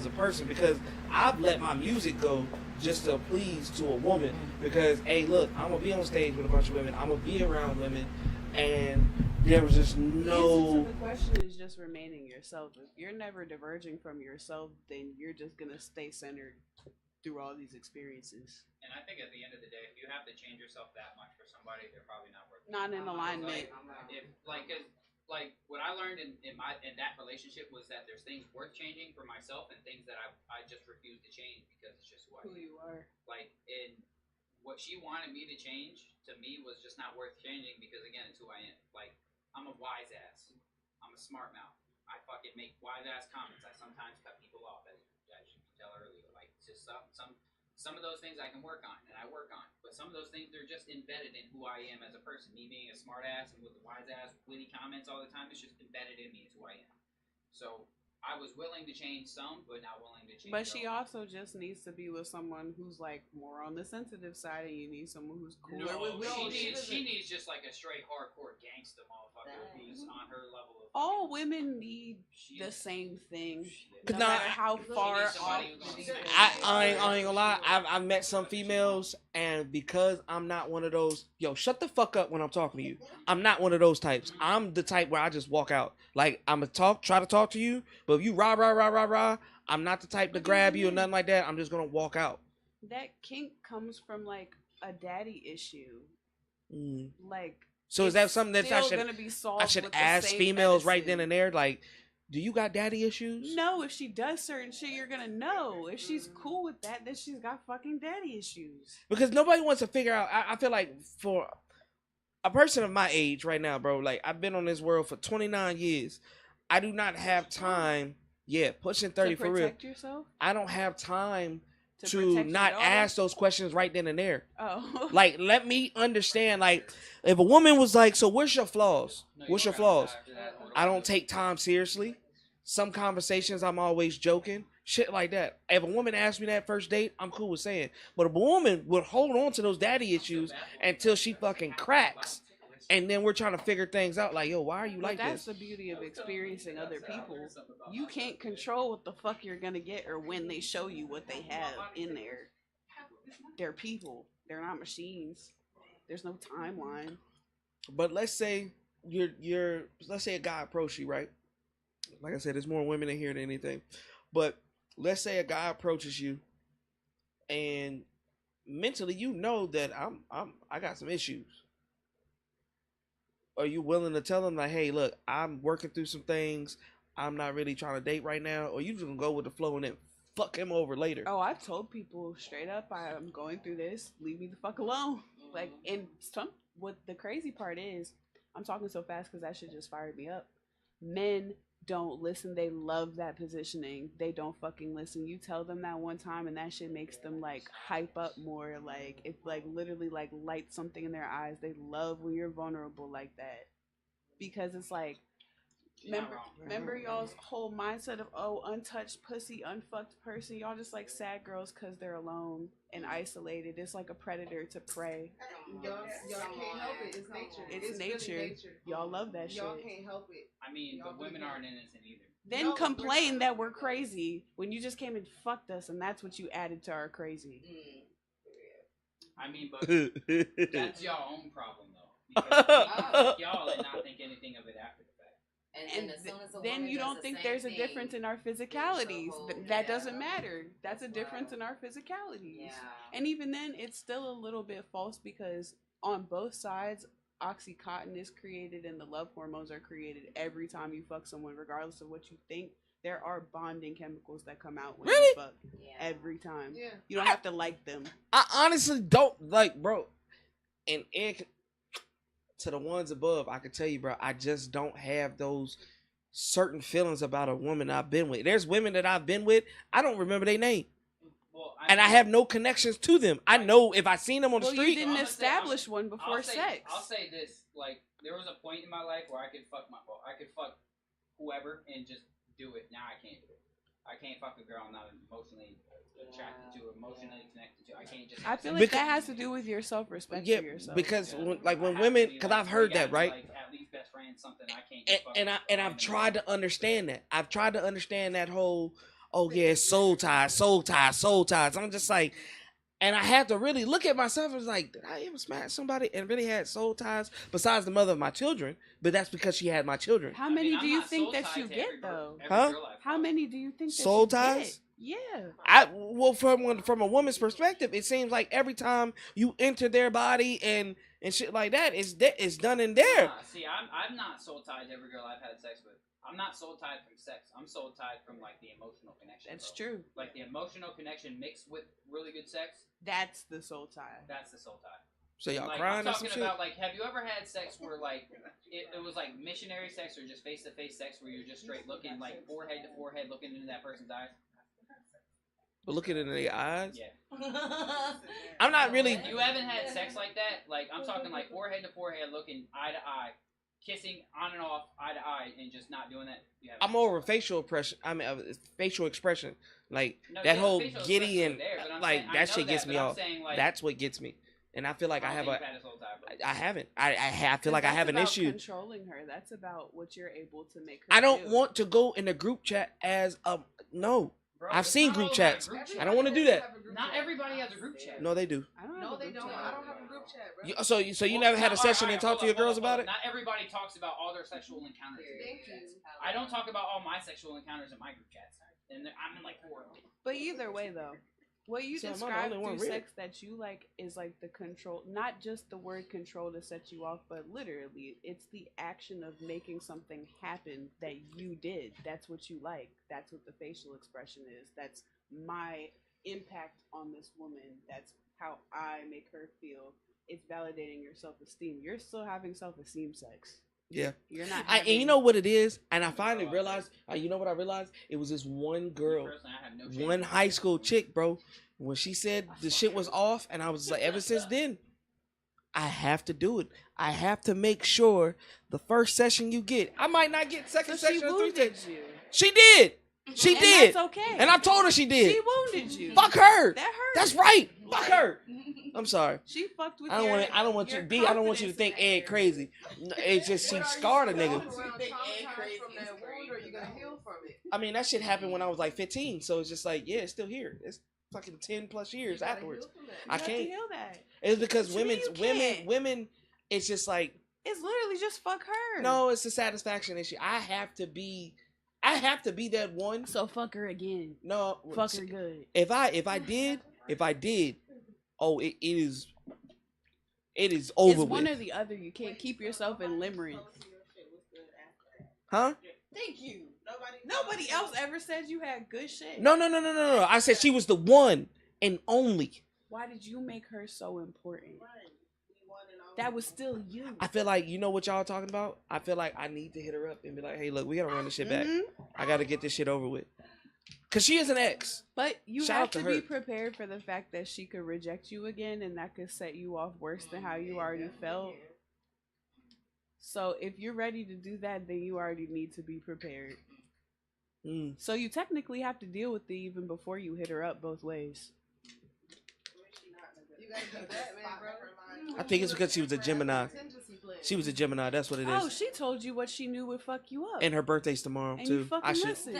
a person? Because I've let my music go just to please to a woman. Because, hey, look, I'm gonna be on stage with a bunch of women. I'm gonna be around women, and there was just The no. answer to the question is just remaining yourself. If you're never diverging from yourself, then you're just gonna stay centered through all these experiences. And I think at the end of the day, if you have to change yourself that much for somebody, they're probably not worth it. Not in alignment. If like, 'cause, like what I learned in that relationship was that there's things worth changing for myself and things that I just refuse to change because it's just who I Who am. you are. Like, and what she wanted me to change to me was just not worth changing because again, it's who I am. Like, I'm a wise ass. I'm a smart mouth. I fucking make wise ass comments. I sometimes cut people off, as you can tell earlier. Like, it's just some of those things I can work on, and I work on. But some of those things, they're just embedded in who I am as a person. Me being a smart ass and with the wise ass, witty comments all the time, it's just embedded in me. It's who I am. So I was willing to change some, but not willing to change. But she all. also just needs to be with someone who's like more on the sensitive side, and you need someone who's cooler No, with she needs just like a straight hardcore gangster motherfucker who's on her level of. All women need She the is- same thing, she no is. matter how far needs somebody off. who's gonna I ain't gonna lie. I've met some females, and because I'm not one of those, yo, shut the fuck up when I'm talking to you. I'm not one of those types. I'm the type where I just walk out. Like, I'm gonna try to talk to you, but if you rah, I'm not the type to grab you or nothing like that. I'm just gonna walk out. That kink comes from like a daddy issue. Mm. Like, So is that something that I still gonna be solved should with the ask same females right medicine. then and there? Like, do you got daddy issues? No, if she does certain shit, you're gonna know. If she's cool with that, then she's got fucking daddy issues. Because nobody wants to figure out. I feel like for a person of my age right now, bro, like I've been on this world for 29 years. I do not have time. Yeah, pushing 30 to for real. protect yourself. I don't have time to protect your not daughter? ask those questions right then and there. Oh, Like, let me understand. Like, if a woman was like, "So what's your flaws? What's your flaws?" I don't take time seriously. Some conversations I'm always joking. Shit like that. If a woman asks me that first date, I'm cool with saying. But if a woman would hold on to those daddy issues until she fucking cracks, and then we're trying to figure things out, like, yo, why are you but like that's this? the beauty of experiencing other people. You can't control what the fuck you're gonna get or when they show you what they have in there. They're people. They're not machines. There's no timeline. But let's say let's say a guy approached you, right? Like I said, there's more women in here than anything. But let's say a guy approaches you, and mentally you know that I got some issues. Are you willing to tell them, like, hey, look, I'm working through some things. I'm not really trying to date right now, or you just gonna go with the flow and then fuck him over later? Oh, I've told people straight up, I'm going through this. Leave me the fuck alone. Like, and what the crazy part is, I'm talking so fast because that shit just fired me up. Men don't listen. They love that positioning. They don't fucking listen. You tell them that one time, and that shit makes them like hype up more. Like, it like literally like lights something in their eyes. They love when you're vulnerable like that, because it's like. Remember y'all's whole mindset of, oh, untouched pussy, unfucked person. Y'all just like sad girls because they're alone and isolated. It's like a predator to prey. Y'all can't help it. It's nature. It's really nature. Y'all love that Y'all shit. can't help it. I mean, but women aren't innocent either. Then complain that we're crazy when you just came and fucked us, and that's what you added to our crazy. I mean, but that's y'all own problem though. Because you fuck y'all and not think anything of it after the fact. And as soon as a then woman you does don't the think same there's a thing, difference in our physicalities. whole- That yeah. doesn't matter. That's a difference in our physicalities. Yeah. And even then, it's still a little bit false because on both sides, Oxycontin is created and the love hormones are created every time you fuck someone, regardless of what you think. There are bonding chemicals that come out when Really? you fuck Yeah. every time. Yeah. You don't have to like them. I honestly don't like, bro. And to the ones above, I can tell you, bro, I just don't have those certain feelings about a woman I've been with. There's women that I've been with, I don't remember their name. Well, And I have no connections to them. I know if I seen them on the Well, you street. didn't I'm gonna say- establish one before sex. I'll say this: like, there was a point in my life where I could fuck whoever and just do it. Now I can't do it. I can't fuck a girl I'm not emotionally attracted to, emotionally connected to. I can't just. I feel like Because- that has to do with your self-respect Yeah, for yourself. because Yeah. when, I when have women, to be, because like, I've heard we that, gotta be, right? like, at least best friends, something I can't. And, Just fuck and with I've randomly. tried to understand that. I've tried to understand that whole, oh yeah, soul ties, soul ties, soul ties. I'm just like, and I had to really look at myself and was like, did I ever smash somebody and really had soul ties besides the mother of my children? But that's because she had my children. How I mean, many I'm do you not think soul that tied you to get every though? Huh? girl I've How fucked. many do you think that Soul you ties? get? Yeah. Well, from a woman's perspective, it seems like every time you enter their body and shit like that, it's done in there. Nah, see, I'm not soul tied to every girl I've had sex with. I'm not soul tied from sex. I'm soul tied from like the emotional connection. That's bro. true. Like the emotional connection mixed with really good sex. That's the soul tie. That's the soul tie. So y'all Like, crying I'm or some talking shit? about like, have you ever had sex where like it was like missionary sex or just face to face sex where you're just straight looking like forehead to forehead, looking into that person's eyes? But looking into their eyes, Yeah. I'm not really. You haven't had sex like that? Like I'm talking like forehead to forehead, looking eye to eye, kissing on and off, eye to eye, and just not doing that. You haven't. I'm more of a facial expression. I mean, facial expression, like No, that yeah, whole facial giddy expressions and are there, but I'm like saying- I that know shit gets me but I'm off. saying, like, That's what gets me, and I feel like I have don't a. think you've had a soul tie, bro. I haven't. I feel like I have an That's issue. about controlling her. That's about what you're able to make her I don't do. want to go in a group chat as a no. Bro, I've it's seen not group all about chats. group I don't want to do that. Not everybody has a group chat. No, they do. I don't No, have a they group don't. chat. I don't have a group chat, bro. So you never had a session and talked to your girls about it? Not everybody talks about all their sexual encounters. in Thank group chats. you. I don't talk about all my sexual encounters in my group chats, and I'm in like 4 of them. But either way, though, what you So am I the describe only one through weird? sex that you like is like the control, not just the word control to set you off, but literally, it's the action of making something happen that you did. That's what you like. That's what the facial expression is. That's my impact on this woman. That's how I make her feel. It's validating your self-esteem. You're still having self-esteem sex. Yeah. You're not. And you know what it is? And I finally realized. You know what I realized? It was this one girl, Personally, I have no shame. one high school chick, bro. When she said the shit was off, and I was like, ever since then, I have to do it. I have to make sure the first session you get. I might not get second So she session or third wounded session. you. She did. She And did. That's okay. And I told her she did. She wounded you. Fuck her. That hurt. That's right. Fuck her. I'm sorry. She fucked with I don't your, want. I don't want you your to be. I don't want you to think confidence in Ed that crazy. No, it's just she scarred a nigga. I mean, that shit happened when I was like 15. So it's just like, yeah, it's still here. It's fucking 10 plus years afterwards. I You have to can't. heal that. It's because What you mean you can't? women. It's just like, It's literally just fuck her. no, it's a satisfaction issue. I have to be that one. So fuck her again. No, Fuck her good. if I did, oh, it is over It's with. one or the other. You can't keep yourself in limerence. Huh? Thank you. Nobody else ever said you had good shit. No. I said she was the one and only. Why did you make her so important? That was still you. I feel like, you know what y'all talking about? I feel like I need to hit her up and be like, hey, look, we gotta run this shit back. Mhm. I gotta get this shit over with. Cause she is an ex. But you Shout have out to to be her. prepared for the fact that she could reject you again, and that could set you off worse than how you already felt. So if you're ready to do that, then you already need to be prepared. Mm. So you technically have to deal with it even before you hit her up both ways. I think it's because she was a Gemini. She was a Gemini. That's what it Oh, is. she told you what she knew would fuck you up. And her birthday's tomorrow And you too. fucking I should. listened.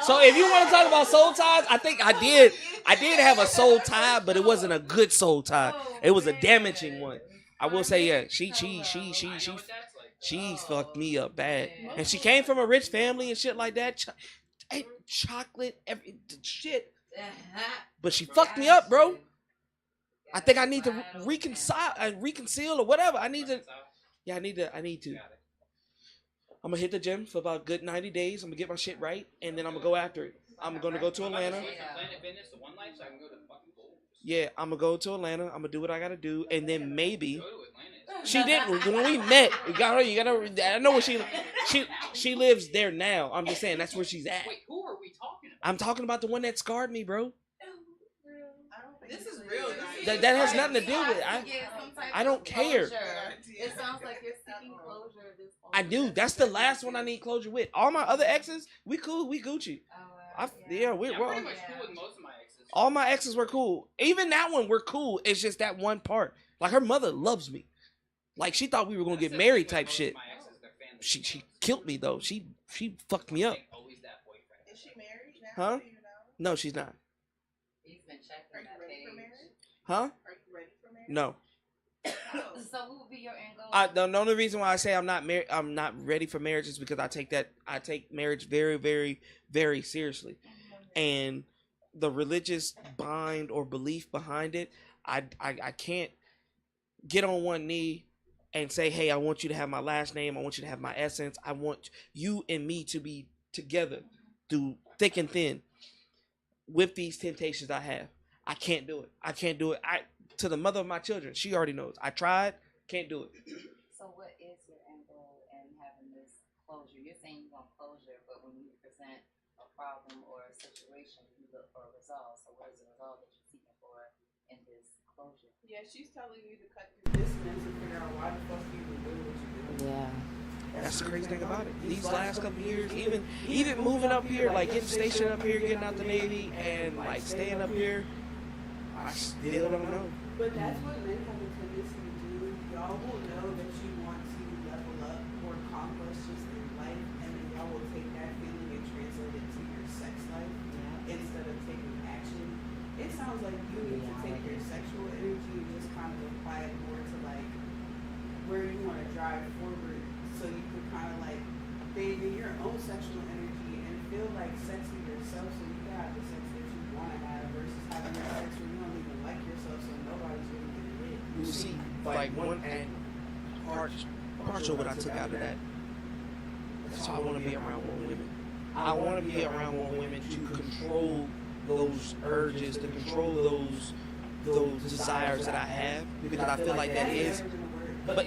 So if you want to talk about soul ties, I think I did have a soul tie, but it wasn't a good soul tie. It was a damaging one. I will say, yeah, she fucked me up bad, and she came from a rich family and shit like that. Ate chocolate, every shit, but she fucked me up, bro. I think I need to reconcile or whatever. I need to. Yeah, I need to. I'm gonna hit the gym for about a good 90 days. I'm gonna get my shit right, and then I'm gonna go after it. I'm gonna go to Atlanta. Yeah, I'm gonna go to Atlanta. I'm gonna do what I gotta do, and then maybe she didn't. When we met, you gotta. I know where she lives there now. I'm just saying that's where she's at. Wait, who are we talking about? I'm talking about the one that scarred me, bro. This is real. That has nothing to do with it. I don't care. It sounds like you're seeking closure. I do. That's the last one I need closure with. All my other exes, we cool, we Gucci. Yeah, we're I'm well, pretty much cool with most of my exes. all my exes were cool. Even that one, we're cool. It's just that one part. Like her mother loves me. Like she thought we were gonna That's get the married thing with type most shit. of my exes, their family She killed me though. She fucked me up. ain't always that boyfriend. Is she married now? Huh? Do you know? No, she's not. He's been checking Are you that ready for page. marriage? Huh? Are you ready for marriage? No. Oh. So what would be your end goal? The only reason why I say I'm not ready for marriage is because I take marriage very, very, very seriously, and the religious bind or belief behind it, I can't get on one knee and say, hey, I want you to have my last name, I want you to have my essence, I want you and me to be together through thick and thin with these temptations I have. I can't do it. I can't do it. To the mother of my children, she already knows. I tried, can't do it. So what is your end goal in having this closure? You're saying you want closure, but when you present a problem or a situation, you look for a resolve. So what is the resolve that you're seeking for in this closure? Yeah, she's telling you to cut through this and then to figure out why the fuck you even do what you do. Yeah. That's the crazy thing about it. These last couple years, even moving up here, like getting stationed up here, getting out the Navy, and like staying up here, I still don't know. But that's what men have a tendency to do. Y'all will know that you want to level up or conquest just in life, and then y'all will take that feeling and translate it to your sex life instead of taking action. It sounds like you need to take your sexual energy and just kind of apply it more to like where you want to drive forward, so you can kind of like bathe in your own sexual energy and feel like sexy yourself, so you can have the sex that you want to have versus having the sex where you don't even like yourself, so nobody's really gonna hit. You see, like one and partial what I took out of that. So I want to be around more women. I want to be around more women to control those urges, to control those desires that I have, because I feel like that is. But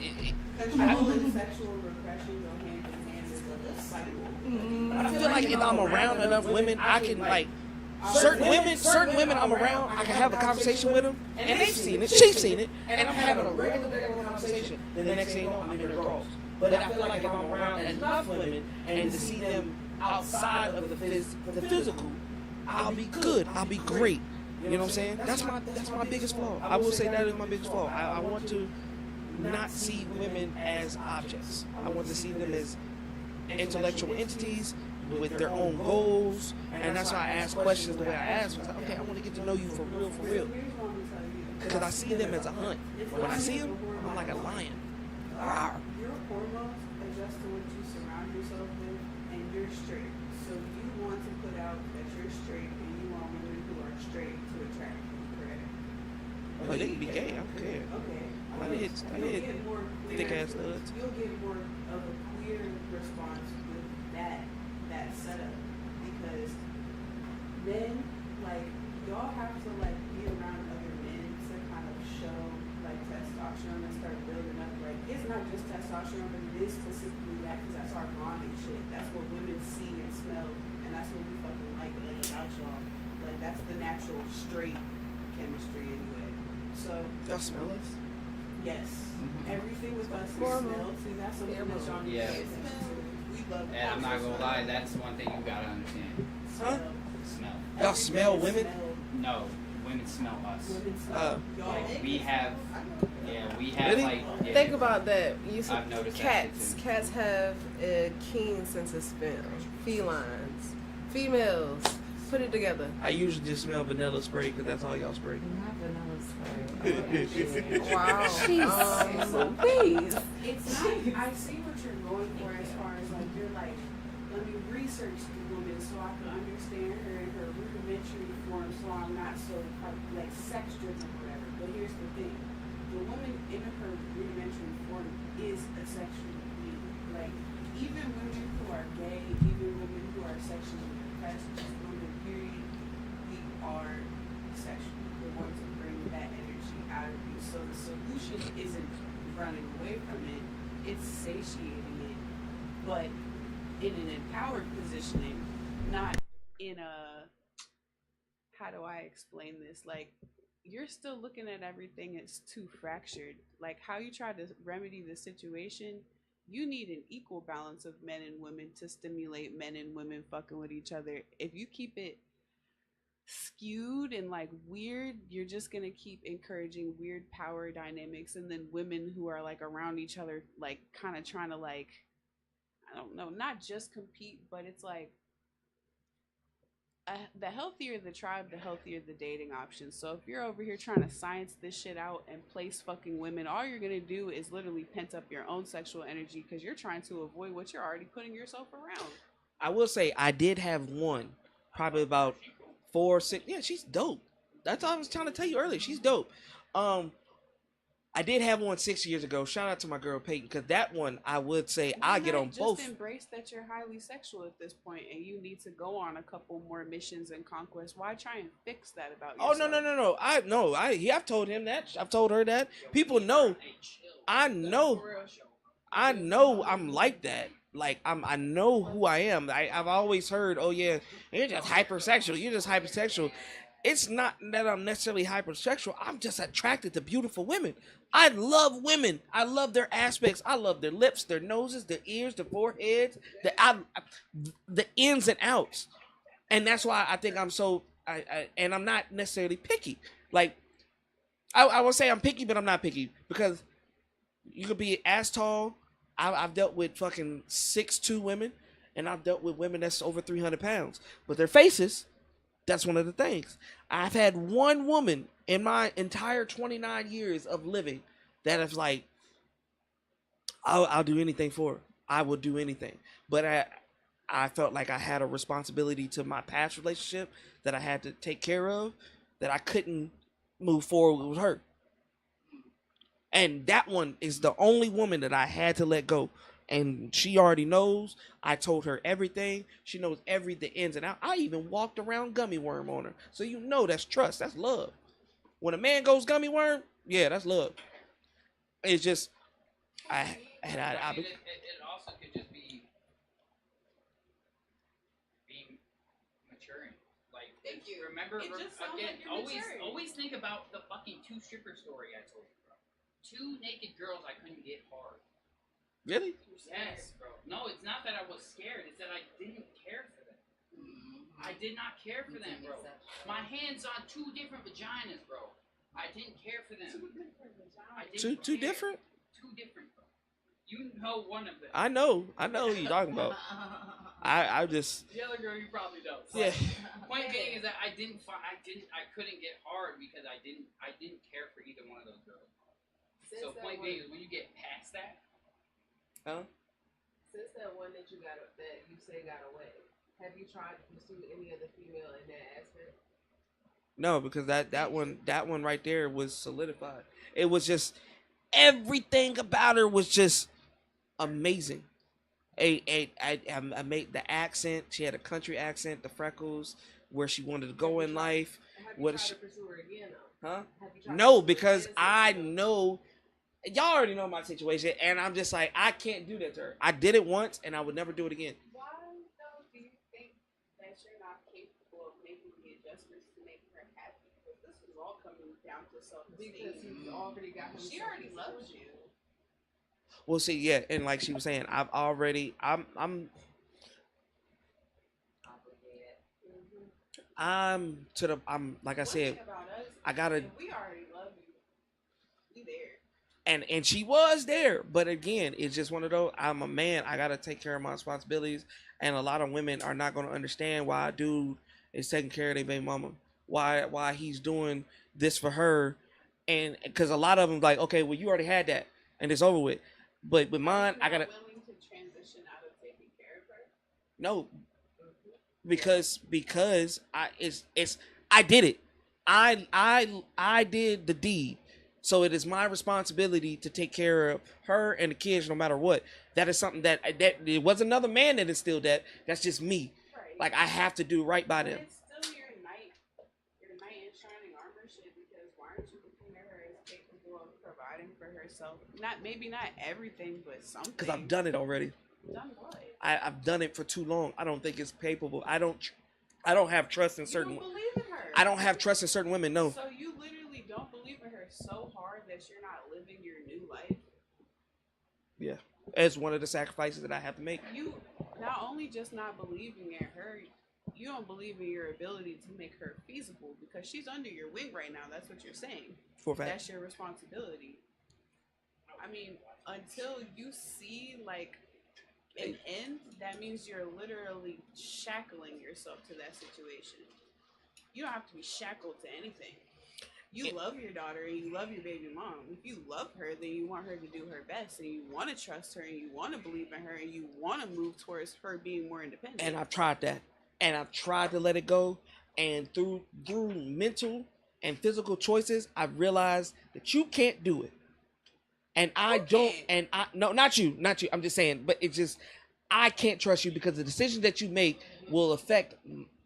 Controlling sexual repression go hand in hand with a cycle. I feel like if I'm around enough women, I can like certain women I'm around, I can have a conversation with them, and they've seen it, she's seen it, and I'm having a regular conversation. Then the next thing you know, I'm in their draws. But I feel like if I'm around enough women and to see them outside of the physical, I'll be good. I'll be great. You know what I'm saying? That's my biggest flaw. I will say that is my biggest flaw. I want to not see women as objects. I want to see them as intellectual entities with their own goals, and that's why I ask questions the way I ask. I was like, okay, I want to get to know you for real, because I see them as a hunt. When I see them, I'm like a lion. Rawr. Your hormones adjust to what you surround yourself with, and you're straight. So you want to put out that you're straight, and you want women who are straight to attract you, correct? Oh, they can be gay. I don't care. Okay. I did Get more thick ass nuts. You'll get more of a queer response with that setup, because men, like, y'all have to like be around other men to kind of show like testosterone and start building up. Like, it's not just testosterone, but it is specifically that, because that's our bonding shit. That's what women see and smell, and that's what we fucking like about y'all. Like, that's the natural straight chemistry anyway. So Y'all smell us? yes, everything with us is smell. See, that's something that y'all need to Yeah. pay attention to. We love And I'm not gonna lie, that's one thing you gotta understand. Huh? Smell. Y'all smell women? No, women smell us. Women smell. Y'all Like we have, Really? like. Yeah, Think about that. You I've noticed that cats. too. Cats have a keen sense of smell. Felines, females. Put it together. I usually just smell vanilla spray because that's all y'all spray. Not vanilla spray. Wow. Please. It's not, I see what you're going for as far as like, you're like, let me research the woman so I can understand her in her rudimentary form, so I'm not so like sex driven or whatever. But here's the thing. The woman in her rudimentary form is a sexual being. Like, even women who are gay, even women who are sexually repressed, just women, period, we are sexual. We want to bring that energy out of you. So the solution isn't running away from it, it's satiating it, but in an empowered positioning, not in a, how do I explain this? Like, you're still looking at everything as too fractured. Like, how you try to remedy the situation, you need an equal balance of men and women to stimulate men and women fucking with each other. If you keep it skewed and like weird, you're just gonna keep encouraging weird power dynamics, and then women who are like around each other, like kind of trying to like, I don't know, not just compete, but it's like the healthier the tribe, the healthier the dating options. So if you're over here trying to science this shit out and place fucking women, all you're gonna do is literally pent up your own sexual energy because you're trying to avoid what you're already putting yourself around. I will say I did have one, probably about 4 or 6. Yeah, she's dope. That's all I was trying to tell you earlier. She's dope. I did have one 6 years ago. Shout out to my girl Peyton, because that one I would say I get on both. Just embrace that you're highly sexual at this point, and you need to go on a couple more missions and conquests. Why try and fix that about yourself? Oh no! I've told him that. I've told her that. People know. I know I'm like that. Like I know who I am. I've always heard, oh yeah, you're just hypersexual. You're just hypersexual. It's not that I'm necessarily hypersexual. I'm just attracted to beautiful women. I love women. I love their aspects. I love their lips, their noses, their ears, their foreheads, the ins and outs. And that's why I think I'm so. And I'm not necessarily picky. Like I will say I'm picky, but I'm not picky because you could be as tall. I've dealt with fucking 6'2" women, and I've dealt with women that's over 300 pounds. But their faces, that's one of the things. I've had one woman in my entire 29 years of living that is like, I'll do anything for her. I will do anything. But I felt like I had a responsibility to my past relationship that I had to take care of, that I couldn't move forward with her. And that one is the only woman that I had to let go. And she already knows. I told her everything. She knows the ins and outs. I even walked around gummy worm on her. So you know that's trust. That's love. When a man goes gummy worm, yeah, that's love. It's just, I mean, it also could just be being maturing. Like, Thank you. Remember, It just sounds again, like you're maturing. always think about the fucking 2 stripper story I told you, bro. 2 naked girls I couldn't get hard. really. Yes, bro. No, it's not that I was scared. It's that I didn't care for them. I did not care for them, bro. My hands on 2 different vaginas, bro. I didn't care for them. I didn't Two care. different? 2 different, bro. You know one of them. I know who you're talking about. I just, The other girl you probably don't. yeah. Point being is that I couldn't get hard because I didn't care for either one of those girls. So point being is when you get past that. Huh? Since that one that you say got away, have you tried to pursue any other female in that aspect? No, because that one right there was solidified. It was just everything about her was just amazing. I made the accent. She had a country accent, the freckles, where she wanted to go in life. Have you What tried is she? to pursue her again, though? Huh? Have you tried No, to pursue her because again I since- know. Y'all already know my situation, and I'm just like, I can't do that to her. I did it once, and I would never do it again. Why, though, do you think that you're not capable of making the adjustments to make her happy? Because this was all coming down to self-esteem. Because he's already got him. She already loves you. Well, see, yeah, and like she was saying, I'm like I said, About us, I gotta. if we already love you. We there. And she was there, but again, it's just one of those. I'm a man. I gotta take care of my responsibilities, and a lot of women are not gonna understand why a dude is taking care of their baby mama, why he's doing this for her, and because a lot of them like, okay, well you already had that, and it's over with. But with mine, I gotta willing to transition out of taking care of her. no, because I did it. I did the deed. So it is my responsibility to take care of her and the kids no matter what. That is something that it was another man that instilled that. That's just me. Right. Like I have to do right by But them. it's still your knight in shining armor shit, because why aren't you looking at her as capable of providing for herself? Maybe not everything, but something. Because I've done it already. Done what? I've done it for too long. I don't think it's capable. I don't have trust in You certain. don't believe in her. I don't have trust in certain women. No. So you literally don't believe in her so hard that you're not living your new life. Yeah. as one of the sacrifices that I have to make. You not only just not believing in her, you don't believe in your ability to make her feasible because she's under your wing right now. That's what you're saying. For a fact. That's your responsibility. I mean, until you see like an end, that means you're literally shackling yourself to that situation. You don't have to be shackled to anything. You love your daughter and you love your baby mom. If you love her, then you want her to do her best and you want to trust her and you want to believe in her and you want to move towards her being more independent. And I've tried that. And I've tried to let it go. And through mental and physical choices, I've realized that you can't do it. And I don't, and I, no, not you. I'm just saying, but it's just, I can't trust you because the decisions that you make will affect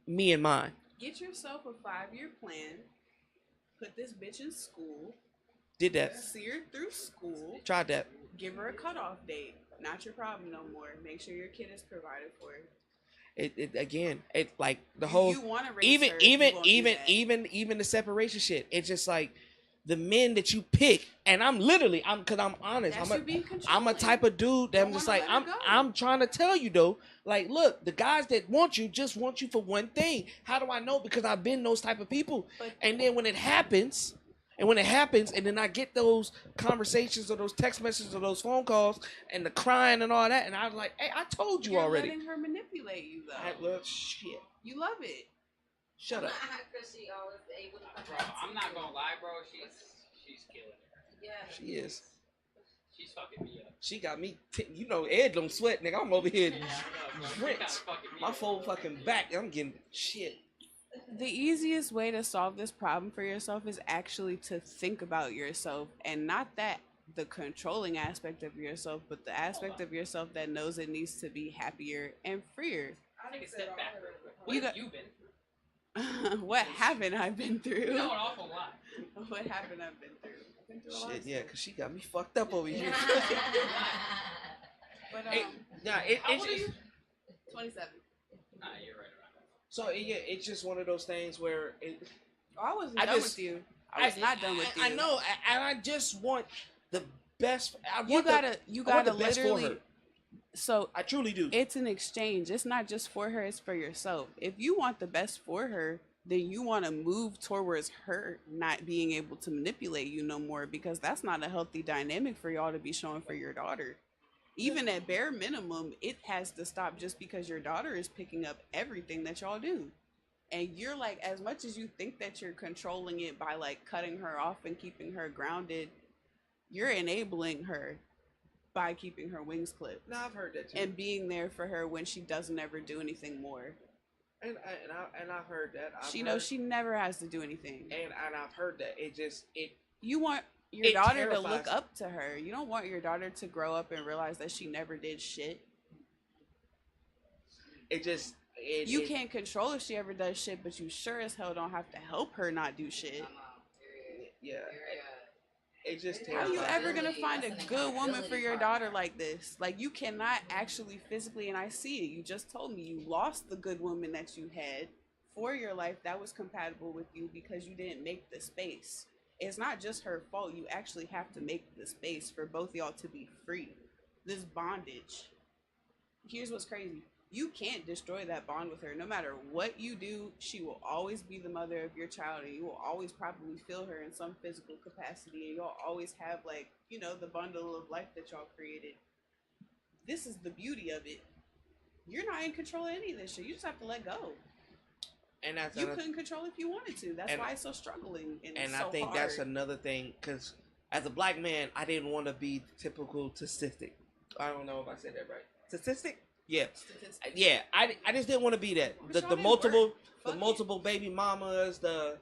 me and mine. Get yourself a 5-year plan. Put this bitch in school. Did that. See her through school. Tried that. Give her a cutoff date. Not your problem no more. Make sure your kid is provided for. It like the whole, you want to raise her, even the separation shit. It's just like the men that you pick, and I'm honest. I'm a type of dude that I'm just like, I'm trying to tell you though, like, look, the guys that want you just want you for one thing. How do I know? Because I've been those type of people. And then when it happens, and then I get those conversations or those text messages or those phone calls and the crying and all that, and I was like, hey, I told you already. You're letting her manipulate you though. Well, shit. You love it. Shut up. Because she always able to come Bro, back to I'm not you. gonna lie, bro. She's killing it. Yeah. She is. She's fucking me up. She got me, Ed don't sweat, nigga. I'm over here drenched. My full fucking back, I'm getting shit. The easiest way to solve this problem for yourself is actually to think about yourself, and not that the controlling aspect of yourself, but the aspect of yourself that knows it needs to be happier and freer. Take a step back real quick. What have you been through? What haven't I been through? You know an awful lot. What haven't I been through? I've been through a lot Shit, of yeah, stuff. because she got me fucked up over here. But How old are you? 27. Nah, you're right around that. So, yeah, it's just one of those things where I wasn't I done just- with you. I was not done with you. I know, and I just want the best. You gotta the best for literally. her. So I truly do. it's an exchange. It's not just for her, it's for yourself. If you want the best for her, then you want to move towards her not being able to manipulate you no more, because that's not a healthy dynamic for y'all to be showing for your daughter. Even at bare minimum, it has to stop just because your daughter is picking up everything that y'all do. And you're like, as much as you think that you're controlling it by like cutting her off and keeping her grounded, you're enabling her by keeping her wings clipped. No, I've heard that too. And being there for her when she doesn't ever do anything more. And I've heard that. She knows she never has to do anything. And I've heard that. You want your It daughter to look terrifies me. up to her. You don't want your daughter to grow up and realize that she never did shit. You can't control if she ever does shit, but you sure as hell don't have to help her not do shit. Yeah. It just How are you terrifies ever me. gonna find a good woman for your daughter like this? Like, you cannot actually physically, and I see it. You just told me you lost the good woman that you had for your life that was compatible with you because you didn't make the space. It's not just her fault. You actually have to make the space for both y'all to be free. This bondage. Here's what's crazy. You can't destroy that bond with her. No matter what you do, she will always be the mother of your child, and you will always probably feel her in some physical capacity, and you'll always have, like, you know, the bundle of life that y'all created. This is the beauty of it. You're not in control of any of this shit. You just have to let go. And that's You couldn't control if you wanted to. That's why it's so struggling and so I think hard. that's another thing, because as a black man, I didn't want to be typical statistic. I don't know if I said that right. Statistic? Yeah. Statistics. Yeah, I just didn't want to be that. But The y'all the didn't multiple work. the Fuck multiple baby mamas, I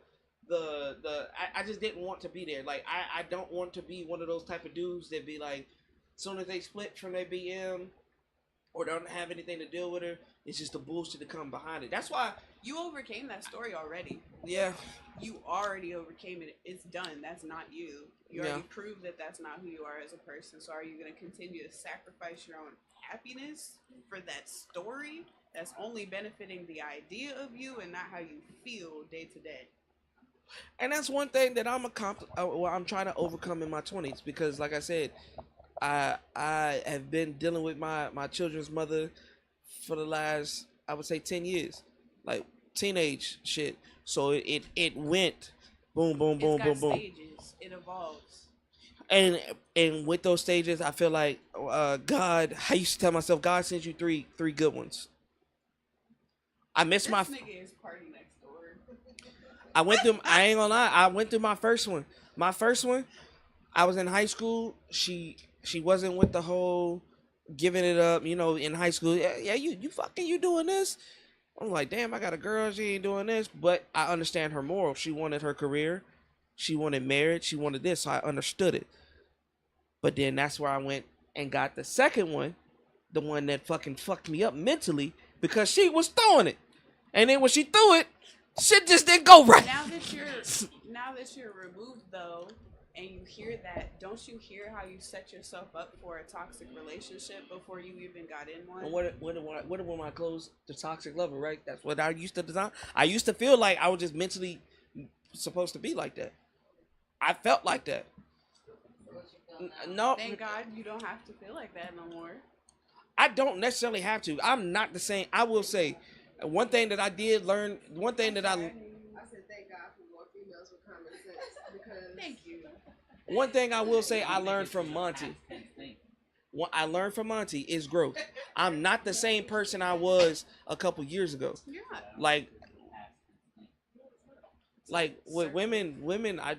just didn't want to be there. Like, I don't want to be one of those type of dudes that be like, as soon as they split from their BM or don't have anything to deal with her, it's just the bullshit to come behind it. That's why, You overcame that story already. yeah, You already overcame it. It's done. That's not you. You Yeah. already proved that that's not who you are as a person. So are you going to continue to sacrifice your own happiness for that story that's only benefiting the idea of you and not how you feel day to day? and that's one thing that I'm trying to overcome in my 20s, because, like I said, I have been dealing with my children's mother for the last, I would say, 10 years, like teenage shit. So it went boom boom boom It's boom got boom. stages. It evolves. And with those stages, I feel like God. I used to tell myself, God sends you three good ones. I missed This my. nigga is party next door. I went through. I ain't gonna lie. I went through my first one. My first one, I was in high school. She wasn't with the whole giving it up. You know, in high school, yeah, you fucking you doing this. I'm like, damn, I got a girl. She ain't doing this, but I understand her morals. She wanted her career. She wanted marriage. She wanted this. So I understood it. But then that's where I went and got the second one, the one that fucking fucked me up mentally because she was throwing it, and then when she threw it, shit just didn't go right. Now that you're removed though, and you hear that, don't you hear how you set yourself up for a toxic relationship before you even got in one? And what when I closed the toxic lover, right? That's what I used to design. I used to feel like I was just mentally supposed to be like that. I felt like that. No, Thank God you don't have to feel like that no more. I don't necessarily have to. I'm not the same. I will say, one thing that I did learn, one thing that I said thank God for more females with common sense because Thank you. one thing I will say I learned from Monty. What I learned from Monty is growth. I'm not the same person I was a couple years ago. You're not. Like with women, I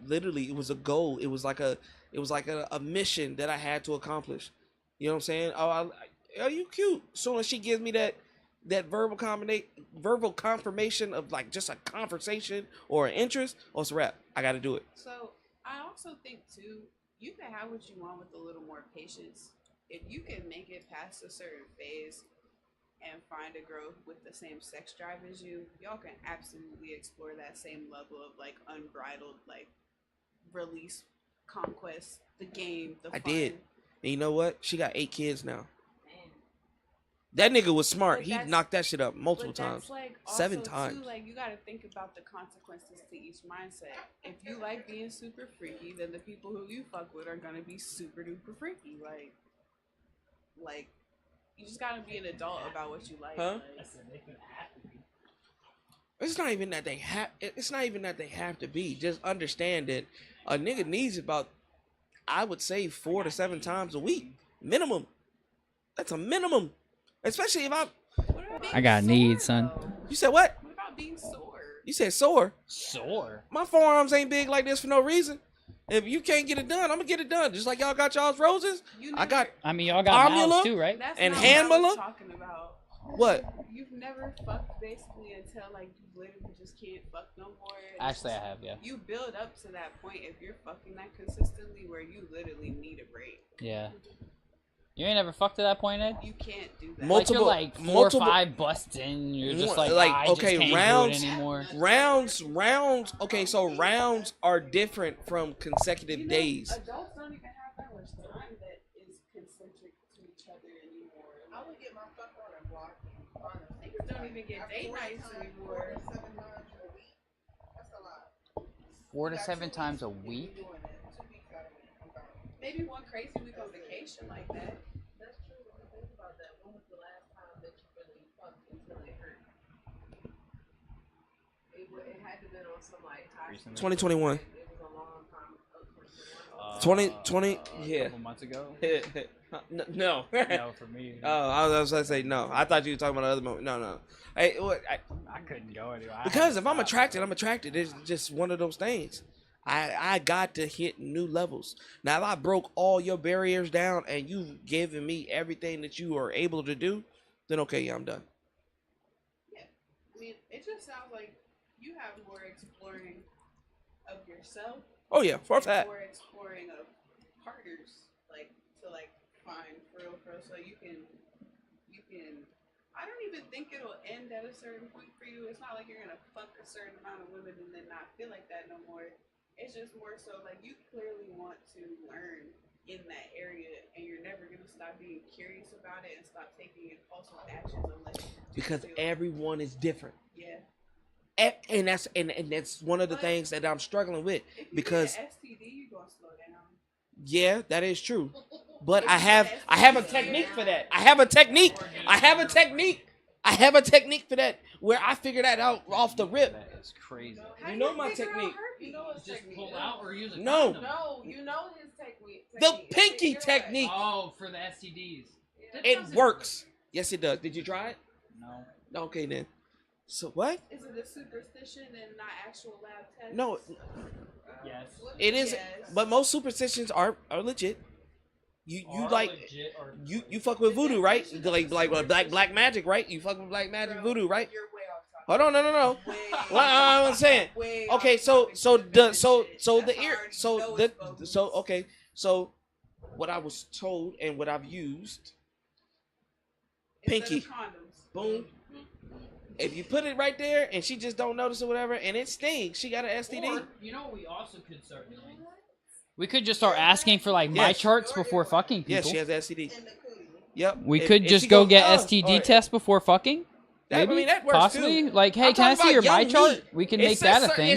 literally, it was a goal. It was like a mission that I had to accomplish. You know what I'm saying? Oh, you cute. Soon as she gives me that verbal confirmation of like just a conversation or an interest, oh, it's a wrap. I got to do it. So I also think too, you can have what you want with a little more patience. If you can make it past a certain phase and find a girl with the same sex drive as you, y'all can absolutely explore that same level of like unbridled like release, conquest, the game, the fun. I did. And you know what? She got 8 kids now. That nigga was smart. But He that's- knocked that shit up multiple But that's times. like 7 also, times. too, like you gotta think about the consequences to each mindset. If you like being super freaky, then the people who you fuck with are gonna be super duper freaky. Like you just gotta be an adult about what you like. Huh? Like, It's not even that they have. It's not even that they have to be. Just understand that a nigga needs about, I would say, 4 to 7 times a week minimum. That's a minimum. Especially if what about being I got sore, needs, son. though? you said what? What about being sore? You said sore. Sore. My forearms ain't big like this for no reason. If you can't get it done, I'm gonna get it done. Just like y'all got y'all's roses. You I got I mean, y'all got Formula? mouths too, right? That's and not hand what I was Muller? talking about. what? You've never fucked basically until like you literally just can't fuck no more. and it's Actually, I just- have, yeah. You build up to that point if you're fucking that consistently where you literally need a break. Yeah. You ain't ever fucked to that point, Ed? You can't do that. Multiple- like you're like 4 multiple- or 5 busts in, you're just like, Like, I okay, just can't rounds- do it anymore. Rounds. Okay, so rounds are different from consecutive You know, days. Adults don't even have that much time that is concentric to each other anymore. I would get my fuck on and block you. Honestly, Niggas don't even get date nights anymore. 7 times a week. That's a lot. 4 to Got 7 2 times a weeks, you week? doing it. 2 weeks out of it. I'm gone. Maybe one crazy week on vacation like that. That's true. When you think about that, when was the last time that you really fucked until it hurt? It had to been on some like high. Recently. 2021. It was a long time. 2020. A Yeah. couple months ago? No. No, for me. Oh, I was gonna say no. I thought you were talking about other moment. No. Hey, I couldn't go anywhere. I because had if to I'm stop. attracted, I'm attracted. It's just one of those things. I got to hit new levels. Now, if I broke all your barriers down and you've given me everything that you are able to do, then okay, yeah, I'm done. Yeah. I mean, it just sounds like you have more exploring of yourself. Oh yeah, for a and fact. more exploring of partners, like to like find for real, so you can. I don't even think it'll end at a certain point for you. It's not like you're gonna fuck a certain amount of women and then not feel like that no more. It's just more so like you clearly want to learn in that area, and you're never gonna stop being curious about it and stop taking impulsive actions unless you do Because feel- everyone is different. yeah. And that's one of the things that I'm struggling with. If you Because- get an STD, you gonna slow down. Yeah, that is true. But I have a technique for that. I have a technique for that where I figure that out off the rip. That is crazy. You know my technique. You know his Just technique. pull out or use a No. condom. No, you know his technique. The pinky technique. Oh, for the STDs. It works. Yes, it does. Did you try it? No. Okay then. So what? Is it a superstition and not actual lab test? No, Yes. it is. Yes. But most superstitions are legit. You Are like legit or you fuck with voodoo, right? Like black magic, right? You fuck with black magic voodoo, right? You're way off topic. Hold on, no. Way What I'm saying. way Okay, off so topic so with the this so shit. so That's the ear already so know the it's bogus. so okay so what I was told and what I've used. Instead pinky. of condoms. Boom. If you put it right there and she just don't notice or whatever, and it stings, she got an STD. Or, you know what we also could start doing? We could just start asking for like my Yes. charts before fucking people. Yes, she has STD. In the cootie. Yep. We If- could if just she go goes, get "Oh," STD or- test before fucking. That, I Maybe, mean, that works possibly. too. Like, hey, I'm can I talking see your about my young chart? meat. We can It's make that a cer- thing.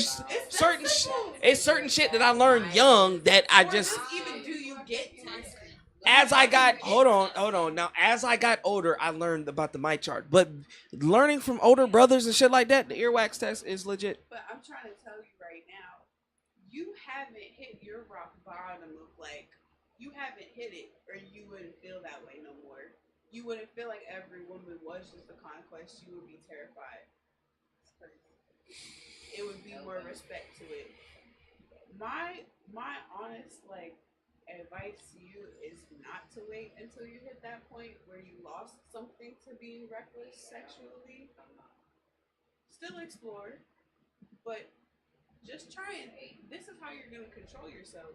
It's certain shit that I learned young that I just Even do you get tested? as I got hold on now as I got older I learned about the my chart, but learning from older brothers and shit like that, the earwax test is legit. But I'm trying to tell you right now, you haven't hit your rock bottom of like, you haven't hit it, or you wouldn't feel that way no more. You wouldn't feel like every woman was just a conquest. You would be terrified. It's crazy. It would be more respect to it. My honest like advice to you is not to wait until you hit that point where you lost something to being reckless sexually. Still explore, but just try and. This is how you're gonna control yourself.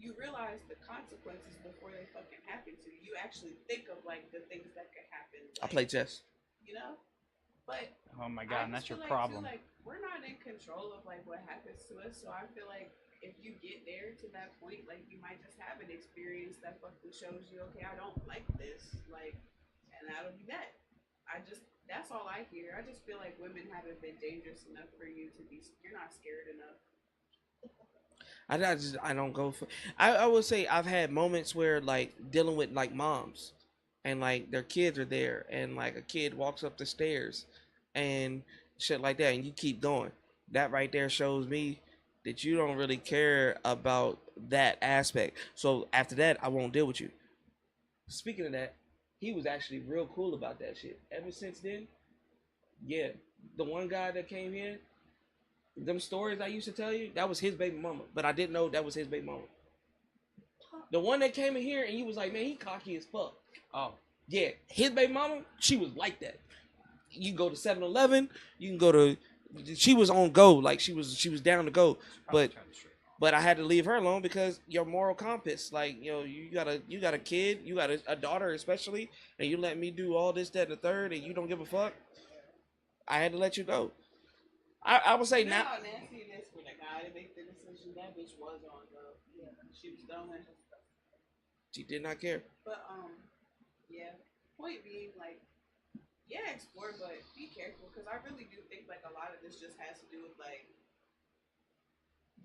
You realize the consequences before they fucking happen to you. You actually think of like the things that could happen. I Like, play chess. you know, but Oh my I god, and just that's your feel like, problem. Too, like we're not in control of like what happens to us, so I feel like if you get there to that point, like you might just have an experience that fucking shows you, okay, I don't like this, like, and that'll be that. That's all I hear. I just feel like women haven't been dangerous enough for you to be. You're not scared enough. I don't go for. I would say I've had moments where like dealing with like moms, and like their kids are there, and like a kid walks up the stairs, and shit like that, and you keep going. That right there shows me that you don't really care about that aspect. So after that, I won't deal with you. Speaking of that, he was actually real cool about that shit. Ever since then, yeah, the one guy that came in. Them stories I used to tell you, that was his baby mama. But I didn't know that was his baby mama. The one that came in here and you was like, man, he cocky as fuck. Oh. Yeah, his baby mama, she was like that. You can go to 7-Eleven, you can go to, she was on go, like she was down to go. But I had to leave her alone because your moral compass, like, you know, you got a kid, you got a daughter especially, and you let me do all this, that, and the third, and you don't give a fuck. I had to let you go. I would say now. Nancy this when a guy to make the decision. That bitch was on go. Yeah, she was done with her stuff. She did not care. But yeah. Point being, like, yeah, explore, but be careful because I really do think like a lot of this just has to do with like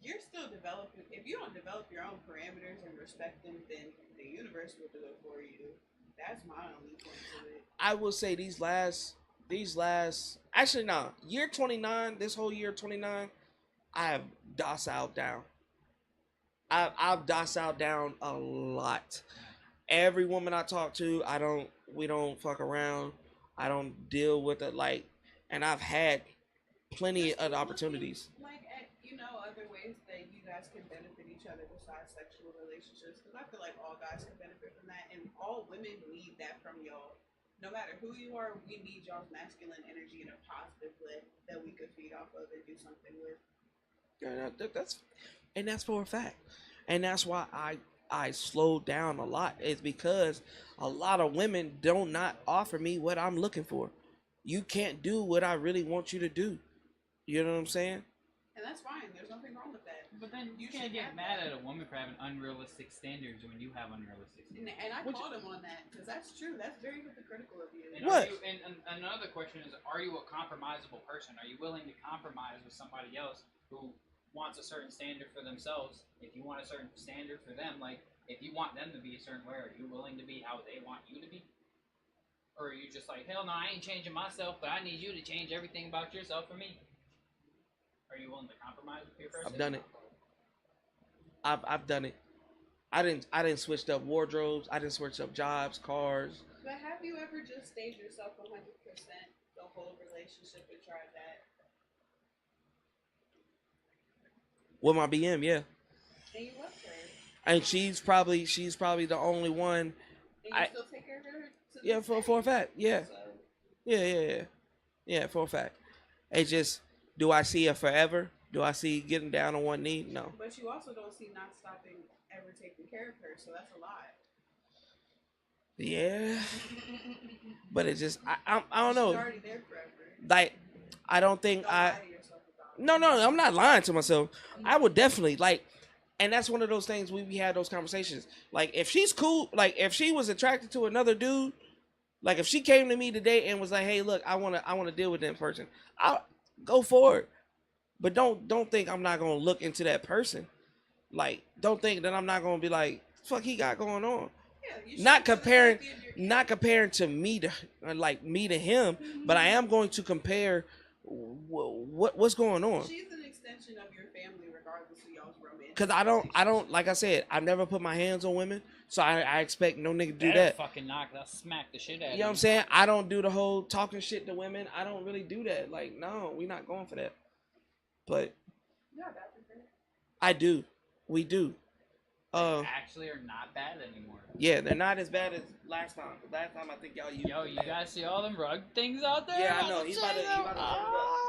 you're still developing. If you don't develop your own parameters and respect them, then the universe will do it for you. That's my only point to it. I will say these last actually no, year 29, this whole year 29, I have docile down. I've docile down a lot. Every woman I talk to, we don't fuck around. I don't deal with it like, and I've had plenty of opportunities. Like at, other ways that you guys can benefit each other besides sexual relationships, because I feel like all guys can benefit from that, and all women need that from y'all. No matter who you are, we need y'all's masculine energy in a positive way that we could feed off of and do something with. Yeah, that's for a fact, and that's why I slowed down a lot. Is because a lot of women do not offer me what I'm looking for. You can't do what I really want you to do. You know what I'm saying? And that's fine. There's nothing wrong with that. But then you can't get mad at a woman for having unrealistic standards when you have unrealistic standards. And I called him on that because that's true. That's very hypocritical of you. And What? And another question is, are you a compromisable person? Are you willing to compromise with somebody else who wants a certain standard for themselves? If you want a certain standard for them, like, if you want them to be a certain way, are you willing to be how they want you to be? Or are you just like, hell no, I ain't changing myself, but I need you to change everything about yourself for me? Are you willing to compromise with your person? I've done it. I've done it. I didn't switch up wardrobes. I didn't switch up jobs, cars. But have you ever just stayed yourself 100% the whole relationship and tried that? With my BM, yeah. And you left her. And she's probably the only one. And you still take care of her? To Yeah, this for a day? fact. Yeah. So, Yeah, for a fact. It's just, do I see her forever? Do I see getting down on one knee? No. but you also don't see not stopping ever taking care of her, so that's a lie. Yeah. But it just, I don't She's know. already there forever. Like, I don't think Don't I. lie to yourself about it. No, I'm not lying to myself. I would definitely like, and that's one of those things we had those conversations. Like, if she's cool, like if she was attracted to another dude, like if she came to me today and was like, "Hey, look, I wanna deal with that person," I'll go for it. But don't think I'm not gonna look into that person. Like, don't think that I'm not gonna be like, "Fuck, he got going on." Yeah, you should Not do the comparing, safety of your not comparing to me to like me to him, but I am going to compare what's going on. She's an extension of your family, regardless of y'all's romantic. Cause I don't like I said, I've never put my hands on women, so I expect no nigga to do Better that. fucking knock that smack the shit out of You know what I'm saying? I don't do the whole talking shit to women. I don't really do that. Like, no, we not going for that. But Yeah, that's the thing. I do. We do. Actually are not bad anymore. Yeah, they're not as bad as last time. Last time I think y'all used. Yo, you guys see all them rug things out there? Yeah, I know. He's about to.